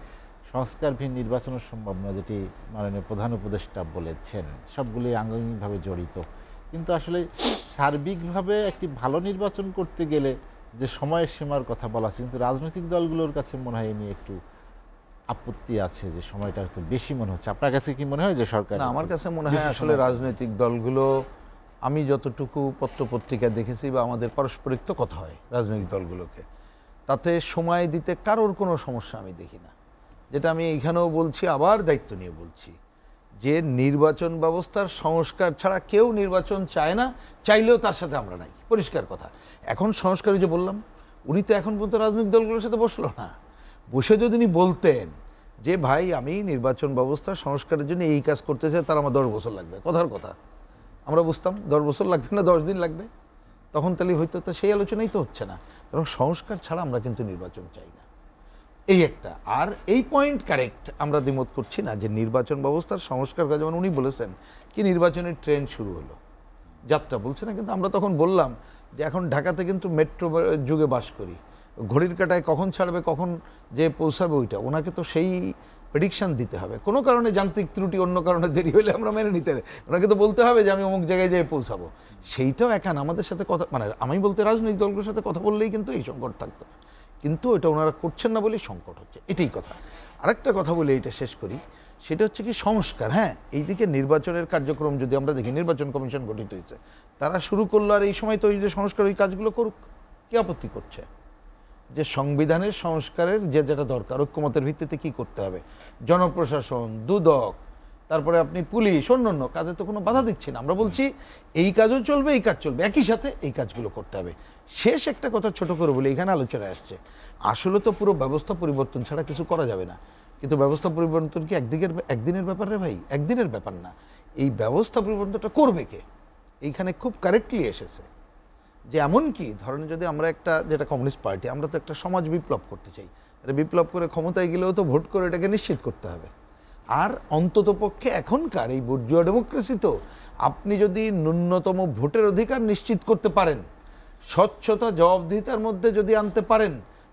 সংস্কারবিহীন নির্বাচনও সম্ভব না, যেটি মাননীয় প্রধান উপদেষ্টা বলেছেন। সবগুলি আঙ্গিকভাবে জড়িত, কিন্তু আসলে সার্বিকভাবে একটি ভালো নির্বাচন করতে গেলে যে সময়ের সীমার কথা বলা আছে, কিন্তু রাজনৈতিক দলগুলোর কাছে মনে হয় এ নিয়ে একটু আপত্তি আছে, যে সময়টা হয়তো বেশি মনে হচ্ছে। আপনার কাছে কি মনে হয় যে সরকার? না, আমার কাছে মনে হয় আসলে রাজনৈতিক দলগুলো, আমি যতটুকু পত্রপত্রিকা দেখেছি বা আমাদের পারস্পরিক তো কথা হয় রাজনৈতিক দলগুলোকে, তাতে সময় দিতে কারোর কোনো সমস্যা আমি দেখি না। যেটা আমি এইখানেও বলছি, আবার দায়িত্ব নিয়ে বলছি, যে নির্বাচন ব্যবস্থার সংস্কার ছাড়া কেউ নির্বাচন চায় না, চাইলেও তার সাথে আমরা নাই, পরিষ্কার কথা। এখন সংস্কার যে বললাম, উনি তো এখন পর্যন্ত রাজনৈতিক দলগুলোর সাথে বসলো না। বসে যদি উনি বলতেন যে ভাই আমি নির্বাচন ব্যবস্থা সংস্কারের জন্য এই কাজ করতে চাই, তার আমার 10 বছর লাগবে, কথার কথা, আমরা বুঝতাম 10 বছর লাগবে না 10 দিন লাগবে, তখন তাহলে হয়তো, তো সেই আলোচনাই তো হচ্ছে না। এবং সংস্কার ছাড়া আমরা কিন্তু নির্বাচন চাই না, এই একটা। আর এই পয়েন্ট কারেক্ট, আমরা দ্বিমত করছি না যে নির্বাচন ব্যবস্থার সংস্কার, যেমন উনি বলেছেন কি নির্বাচনের ট্রেন্ড শুরু হলো, যাত্রা বলছে না, কিন্তু আমরা তখন বললাম যে এখন ঢাকাতে কিন্তু মেট্রো যুগে বাস করি, ঘড়ির কাঁটায় কখন ছাড়বে কখন যে পৌঁছাবে ওইটা, ওনাকে তো সেই প্রেডিকশান দিতে হবে। কোনো কারণে যান্ত্রিক ত্রুটি, অন্য কারণে দেরি হলে আমরা মেনে নিতে হবে, ওনাকে তো বলতে হবে যে আমি অমুক জায়গায় যেয়ে পৌঁছাবো। সেইটাও এখন আমাদের সাথে কথা, মানে আমি বলতে রাজনৈতিক দলগুলোর সাথে কথা বললেই কিন্তু এই সংকট থাকতো না, কিন্তু এটা ওনারা করছেন না বলেই সংকট হচ্ছে, এটাই কথা। আরেকটা কথা বলে এইটা শেষ করি, সেটা হচ্ছে কি সংস্কার। হ্যাঁ, এইদিকে নির্বাচনের কার্যক্রম যদি আমরা দেখি, নির্বাচন কমিশন গঠিত হয়েছে, তারা শুরু করলো, আর এই সময় তো ওই যে সংস্কার, ওই কাজগুলো করুক, কি আপত্তি করছে? যে সংবিধানের সংস্কারের যে যেটা দরকার, ঐক্যমতের ভিত্তিতে কি করতে হবে, জনপ্রশাসন, দুদক, তারপরে আপনি পুলিশ, অন্যান্য কাজে তো কোনো বাধা দিচ্ছি না। আমরা বলছি এই কাজও চলবে, এই কাজ চলবে, একই সাথে এই কাজগুলো করতে হবে। শেষ একটা কথা ছোট করে বলি, এখানে আলোচনায় আসছে, আসলে তো পুরো ব্যবস্থা পরিবর্তন ছাড়া কিছু করা যাবে না। কিন্তু ব্যবস্থা পরিবর্তন কি একদিনের ব্যাপার রে ভাই? একদিনের ব্যাপার না। এই ব্যবস্থা পরিবর্তনটা করবে কে? এইখানে খুব কারেক্টলি এসেছে যে এমন কি ধরেন, যদি আমরা একটা, যেটা কমিউনিস্ট পার্টি, আমরা তো একটা সমাজ বিপ্লব করতে চাই, এটা বিপ্লব করে ক্ষমতায় গেলেও তো ভোট করে এটাকে নিশ্চিত করতে হবে। আর অন্তত পক্ষে এখনকার এই বুর্জুয়া ডেমোক্রেসি তো, আপনি যদি ন্যূনতম ভোটের অধিকার নিশ্চিত করতে পারেন, স্বচ্ছতা জবাবদিহিতার মধ্যে যদি আনতে পারেন,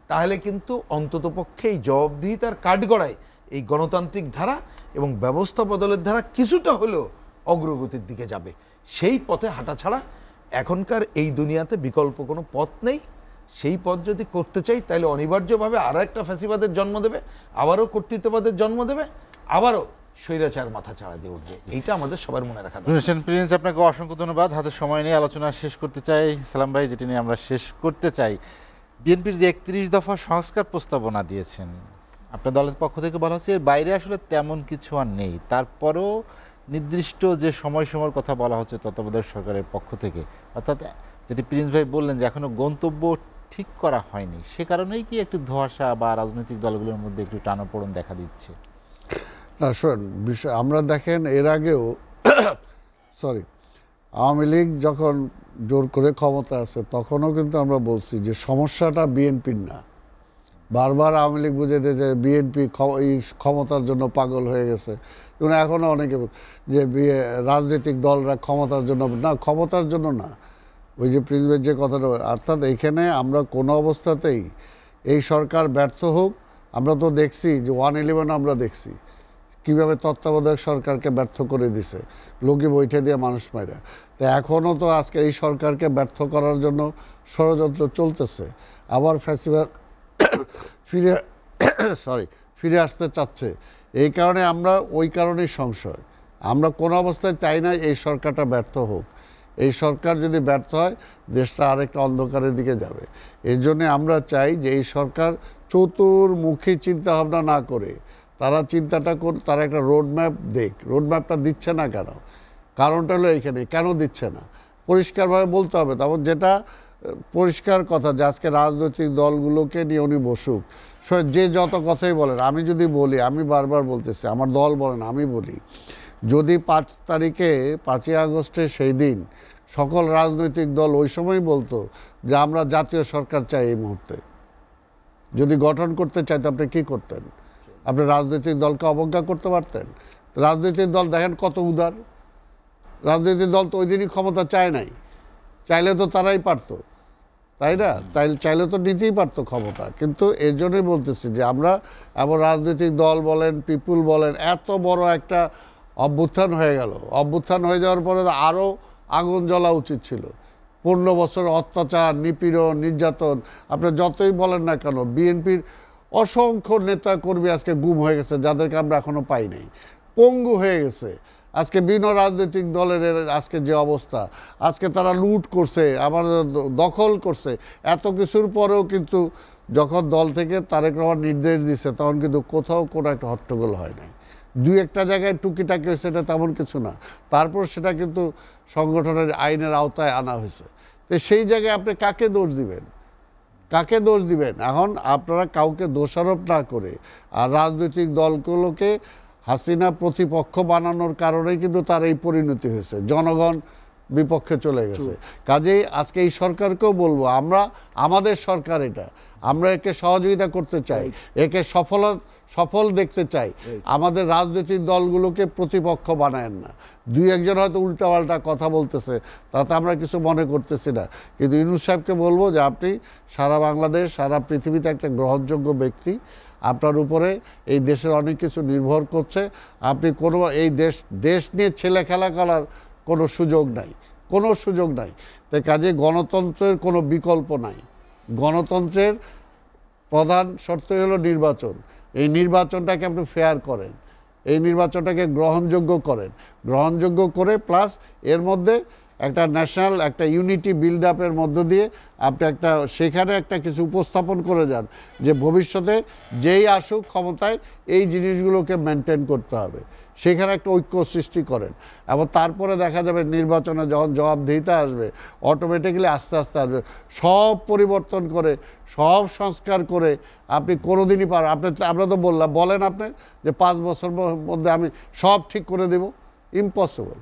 তাহলে কিন্তু অন্তত পক্ষে এই জবাবদিহিতার কাঠগড়ায় এই গণতান্ত্রিক ধারা এবং ব্যবস্থা বদলের ধারা কিছুটা হলেও অগ্রগতির দিকে যাবে। সেই পথে হাঁটা ছাড়া এখনকার এই দুনিয়াতে বিকল্প কোনো পথ নেই। সেই পথ যদি করতে চাই, তাহলে অনিবার্যভাবে আরও একটা ফ্যাসিবাদের জন্ম দেবে, আবারও কর্তৃত্ববাদের জন্ম দেবে, আবারও স্বৈরাচার মাথা চাড়া দিয়ে উঠবে। এইটা আমাদের সবার মনে রাখা দরকার। প্রিন্স, আপনাকে অসংখ্য ধন্যবাদ। হাতে সময় নিয়ে আলোচনা শেষ করতে চাই সালাম ভাই, যেটি নিয়ে আমরা শেষ করতে চাই, বিএনপির যে 31 দফা সংস্কার প্রস্তাবনা দিয়েছেন, আপনার দলের পক্ষ থেকে বলা হচ্ছে এর বাইরে আসলে তেমন কিছু আর নেই, তারপরও নির্দিষ্ট যে সময়সীমার কথা বলা হচ্ছে তত্ত্বাবধায়ক সরকারের পক্ষ থেকে, অর্থাৎ যেটি প্রিন্স ভাই বললেন যে এখনো গন্তব্য ঠিক করা হয়নি, সে কারণেই কি একটু ধোঁয়াশা বা রাজনৈতিক দলগুলোর মধ্যে একটু টানাপোড়েন দেখা দিচ্ছে? না শোন, বিষয় আমরা দেখেন এর আগেও আওয়ামী লীগ যখন জোর করে ক্ষমতা আছে, তখনও কিন্তু আমরা বলছি যে সমস্যাটা বিএনপির না। বারবার আওয়ামী লীগ বুঝে দিয়ে যে বিএনপি এই ক্ষমতার জন্য পাগল হয়ে গেছে, এবং এখনও অনেকে যে রাজনৈতিক দলরা ক্ষমতার জন্য না, ক্ষমতার জন্য না। ওই যে প্রিন্সিপাল যে কথাটা, অর্থাৎ এইখানে আমরা কোনো অবস্থাতেই এই সরকার ব্যর্থ হোক, আমরা তো দেখছি যে 111 আমরা দেখছি কীভাবে তত্ত্বাবধায়ক সরকারকে ব্যর্থ করে দিছে, লোকে বৈঠে দিয়ে মানুষ মাইরা। তো এখনও তো আজকে এই সরকারকে ব্যর্থ করার জন্য ষড়যন্ত্র চলতেছে, আবার ফ্যাসিবাদ ফিরে আসতে চাচ্ছে। এই কারণে আমরা ওই কারণেই সংশয়, আমরা কোনো অবস্থায় চাই না এই সরকারটা ব্যর্থ হোক। এই সরকার যদি ব্যর্থ হয়, দেশটা আরেকটা অন্ধকারের দিকে যাবে। এই জন্যে আমরা চাই যে এই সরকার চতুর্মুখী চিন্তাভাবনা না করে তারা চিন্তাটা করে, তারা একটা রোডম্যাপ দেখ। রোডম্যাপটা দিচ্ছে না কেন? কারণটা হলো এইখানে, কেন দিচ্ছে না পরিষ্কারভাবে বলতে হবে। তারপর যেটা পরিষ্কার কথা যে আজকে রাজনৈতিক দলগুলোকে নিয়ে উনি বসুক, যে যত কথাই বলেন, আমি যদি বলি, আমি বারবার বলতেছি, আমার দল বলেন, আমি বলি, যদি 5 তারিখে 5ই আগস্টে সেই দিন সকল রাজনৈতিক দল ওই সময় বলতো যে আমরা জাতীয় সরকার চাই এই মুহূর্তে, যদি গঠন করতে চাইতো, আপনি কী করতেন? আপনি রাজনৈতিক দলকে অবজ্ঞা করতে পারতেন? রাজনৈতিক দল দেখেন কত উদার, রাজনৈতিক দল তো ওই দিনই ক্ষমতা চায় নাই, চাইলে তো তারাই পারতো, তাই না? চাইলে তো নিতেই পারতো ক্ষমতা। কিন্তু এর জন্যই বলতেছি যে আমরা এমন রাজনৈতিক দল বলেন, পিপুল বলেন, এত বড় একটা অভ্যুত্থান হয়ে গেল, অভ্যুত্থান হয়ে যাওয়ার পরে আরও আগুন জ্বলা উচিত ছিল। 15 বছর অত্যাচার, নিপীড়ন, নির্যাতন, আপনি যতই বলেন না কেন, বিএনপির অসংখ্য নেতা কর্মী আজকে গুম হয়ে গেছে, যাদেরকে আমরা এখনও পাই নাই, পঙ্গু হয়ে গেছে। আজকে বিভিন্ন রাজনৈতিক দলের আজকে যে অবস্থা, আজকে তারা লুট করছে, আবার দখল করছে, এত কিছুর পরেও কিন্তু যখন দল থেকে তারেক রহমান নির্দেশ দিছে, তখন কিন্তু কোথাও কোনো একটা হট্টগোল হয় নাই। 2-1টা জায়গায় টুকিটাকি হয়েছে, এটা তেমন কিছু না, তারপর সেটা কিন্তু সংগঠনের আইনের আওতায় আনা হয়েছে। তো সেই জায়গায় আপনি কাকে দোষ দিবেন? কাকে দোষ দিবেন? এখন আপনারা কাউকে দোষারোপ না করে, আর রাজনৈতিক দলগুলোকে হাসিনা প্রতিপক্ষ বানানোর কারণেই কিন্তু তার এই পরিণতি হয়েছে, জনগণ বিপক্ষে চলে গেছে। কাজেই আজকে এই সরকারকেও বলবো, আমরা আমাদের সরকার, এটা আমরা একে সহযোগিতা করতে চাই, একে সফল দেখতে চাই। আমাদের রাজনৈতিক দলগুলোকে প্রতিপক্ষ বানায়েন না। 2-1জন হয়তো উল্টাপাল্টা কথা বলতেছে, তাতে আমরা কিছু মনে করতেছি না, কিন্তু ইউনূস সাহেবকে বলবো যে আপনি সারা বাংলাদেশ, সারা পৃথিবীতে একটা গ্রহণযোগ্য ব্যক্তি, আপনার উপরে এই দেশের অনেক কিছু নির্ভর করছে। আপনি কোনো এই দেশ নিয়ে ছেলে খেলা করার কোনো সুযোগ নাই, কোনো সুযোগ নাই। তাই কাজে গণতন্ত্রের কোনো বিকল্প নাই। গণতন্ত্রের প্রধান শর্তই হলো নির্বাচন। এই নির্বাচনটাকে আপনি ফেয়ার করেন, এই নির্বাচনটাকে গ্রহণযোগ্য করেন, গ্রহণযোগ্য করে প্লাস এর মধ্যে একটা ন্যাশনাল একটা ইউনিটি বিল্ড আপের মধ্য দিয়ে আপনি একটা সেখানে একটা কিছু উপস্থাপন করে যান যে ভবিষ্যতে যেই আসুক ক্ষমতায় এই জিনিসগুলোকে মেনটেন করতে হবে, সেখানে একটা ঐক্য সৃষ্টি করেন। এবং তারপরে দেখা যাবে নির্বাচনে যখন জবাবদিহিতা আসবে অটোমেটিক্যালি আস্তে আস্তে আসবে। সব পরিবর্তন করে সব সংস্কার করে আপনি কোনোদিনই আমরা তো বলেন আপনি যে 5 বছর মধ্যে আমি সব ঠিক করে দেব, ইম্পসিবল,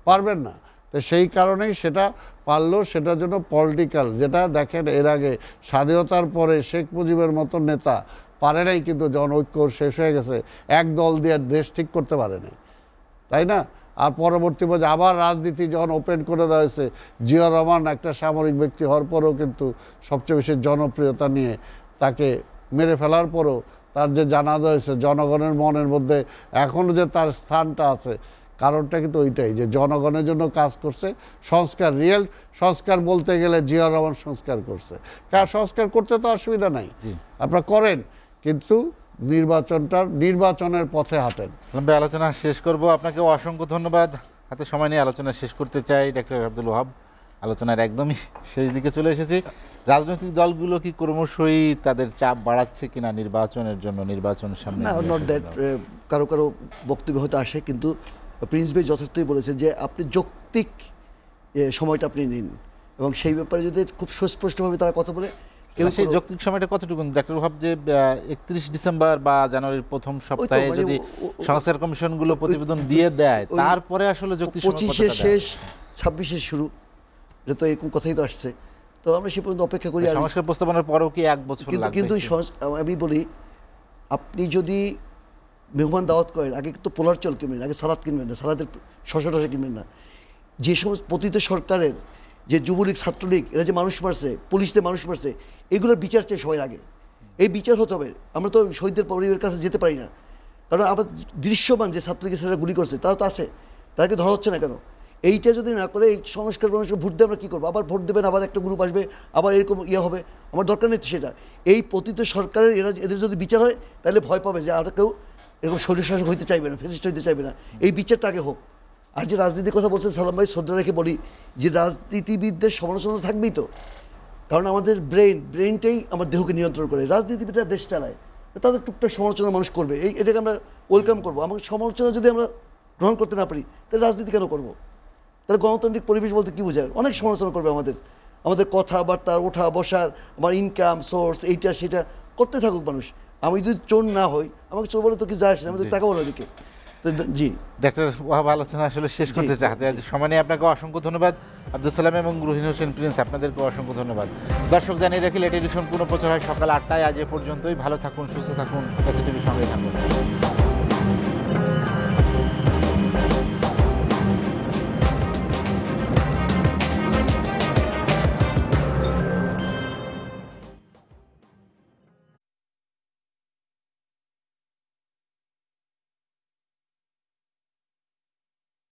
পারবেন না। তো সেই কারণেই সেটা পারলেও সেটার জন্য পলিটিক্যাল, যেটা দেখেন এর আগে স্বাধীনতার পরে শেখ মুজিবের মতো নেতা পারে নাই, কিন্তু যখন ঐক্য শেষ হয়ে গেছে এক দল দিয়ে দেশ ঠিক করতে পারে নাই, তাই না? আর পরবর্তী পর্যায়ে আবার রাজনীতি যখন ওপেন করে দেওয়া হয়েছে, জিয়া রহমান একটা সামরিক ব্যক্তি হওয়ার পরেও কিন্তু সবচেয়ে বেশি জনপ্রিয়তা নিয়ে তাকে মেরে ফেলার পরও তার যে জানাজা হয়েছে জনগণের মনের মধ্যে এখনও যে তার স্থানটা আছে, কারণটা কিন্তু ওইটাই যে জনগণের জন্য কাজ করছে। সংস্কার, রিয়েল সংস্কার বলতে গেলে জিয়া রহমান সংস্কার করছে। কার সংস্কার করতে তো অসুবিধা নাই, আপনারা করেন, কিন্তু নির্বাচনের পথে হাঁটেন। আলোচনা শেষ করব। আপনাকে অসংখ্য ধন্যবাদ। হাতে সময় নিয়ে আলোচনা শেষ করতে চাই। ডক্টর আব্দুল ওহাব, আলোচনার একদমই শেষ দিকে চলে এসেছি। রাজনৈতিক দলগুলো কি ক্রমশই তাদের চাপ বাড়াচ্ছে কিনা নির্বাচনের জন্য, নির্বাচনের সামনে? না, নট দ্যাট। কারো কারো বক্তব্য হয়তো আসে, কিন্তু প্রিন্স ভাই যথার্থই বলেছে যে আপনি যৌক্তিক সময়টা আপনি নিন, এবং সেই ব্যাপারে যদি খুব সুস্পষ্টভাবে তারা কথা বলে। সেই যৌক্তিক সময়টা কতটুকু ডাক্তার ওহাব? যে 31 ডিসেম্বর বা জানুয়ারির প্রথম সপ্তাহে যদি সংস্কার কমিশনগুলো প্রতিবেদন দিয়ে দেয়, তারপরে আসলে যৌক্তিক সময় 25 শেষ 26 শুরু, এটা তো এরকম কথাই তো আসছে। তো আমরা সে পর্যন্ত অপেক্ষা করি। সংস্কার প্রস্তাবনার পরেও কি 1 বছর লাগবে? কিন্তু আমি বলি, আপনি যদি মেহমান দাওয়াত করেন, আগে তো পোলার চল কিনবেন, আগে সালাদ কিনবেন না, সালাদের শশা টশা কিনবেন না। যে সমস্ত পতিত সরকারের যে যুবলীগ ছাত্রলীগ এরা যে মানুষ মারছে, পুলিশদের মানুষ মারছে, এগুলোর বিচার চাই সবাই আগে। এই বিচার হতে হবে। আমরা তো শহীদদের পরিবারের কাছে যেতে পারি না, কারণ আমরা দৃশ্যমান যে ছাত্রলীগের ছেলেরা গুলি করছে তারা তো আছে, তাদেরকে ধরা হচ্ছে না কেন? এইটা যদি না করে এই সংস্কার ভোট দিয়ে আমরা কী করবো? আবার ভোট দেবেন, আবার একটা গ্রুপ আসবে, আবার এরকম হবে। আমার দরকার নেই সেটা। এই পতিত সরকারের এদের যদি বিচার হয়, তাহলে ভয় পাবে যে আর কেউ এরকম স্বৈরশাসক হইতে চাইবে না, ফ্যাসিস্ট হইতে চাইবে না। এই বিচারটা আগে হোক। আর যে রাজনীতির কথা বলছেন সালাম ভাই, শ্রদ্ধা রেখে বলি যে রাজনীতিবিদদের সমালোচনা থাকবেই তো, কারণ আমাদের ব্রেনটাই আমার দেহকে নিয়ন্ত্রণ করে। রাজনীতিবিদরা দেশ চালায়, তাদের টুকটাক সমালোচনা মানুষ করবে, এটাকে আমরা ওয়েলকাম করবো। আমাকে সমালোচনা যদি আমরা গ্রহণ করতে না পারি, তাহলে রাজনীতি কেন করবো? তাহলে গণতান্ত্রিক পরিবেশ বলতে কী বোঝায়? অনেক সমালোচনা করবে আমাদের কথাবার্তা, ওঠা বসার, আমার ইনকাম সোর্স, এইটা সেটা করতে থাকুক মানুষ। আমি যদি চোর না হই, আমাকে চোর বলে তো কি যায় আসে, আমাদের টাকা বলো ওদিকে। জি ডাক্তার ওহাব, আলোচনা আসলে শেষ করতে চাইতে সময় নিয়ে আপনাকে অসংখ্য ধন্যবাদ। আব্দুল সালাম এবং রুহিন হোসেন প্রিন্স, আপনাদেরকে অসংখ্য ধন্যবাদ। দর্শক জানিয়ে রাখি, লেট এডিশন পুনঃ প্রচার হয় সকাল 8টায়। আজ এ পর্যন্তই। ভালো থাকুন, সুস্থ থাকুন, এসএটিভির সঙ্গে থাকুন।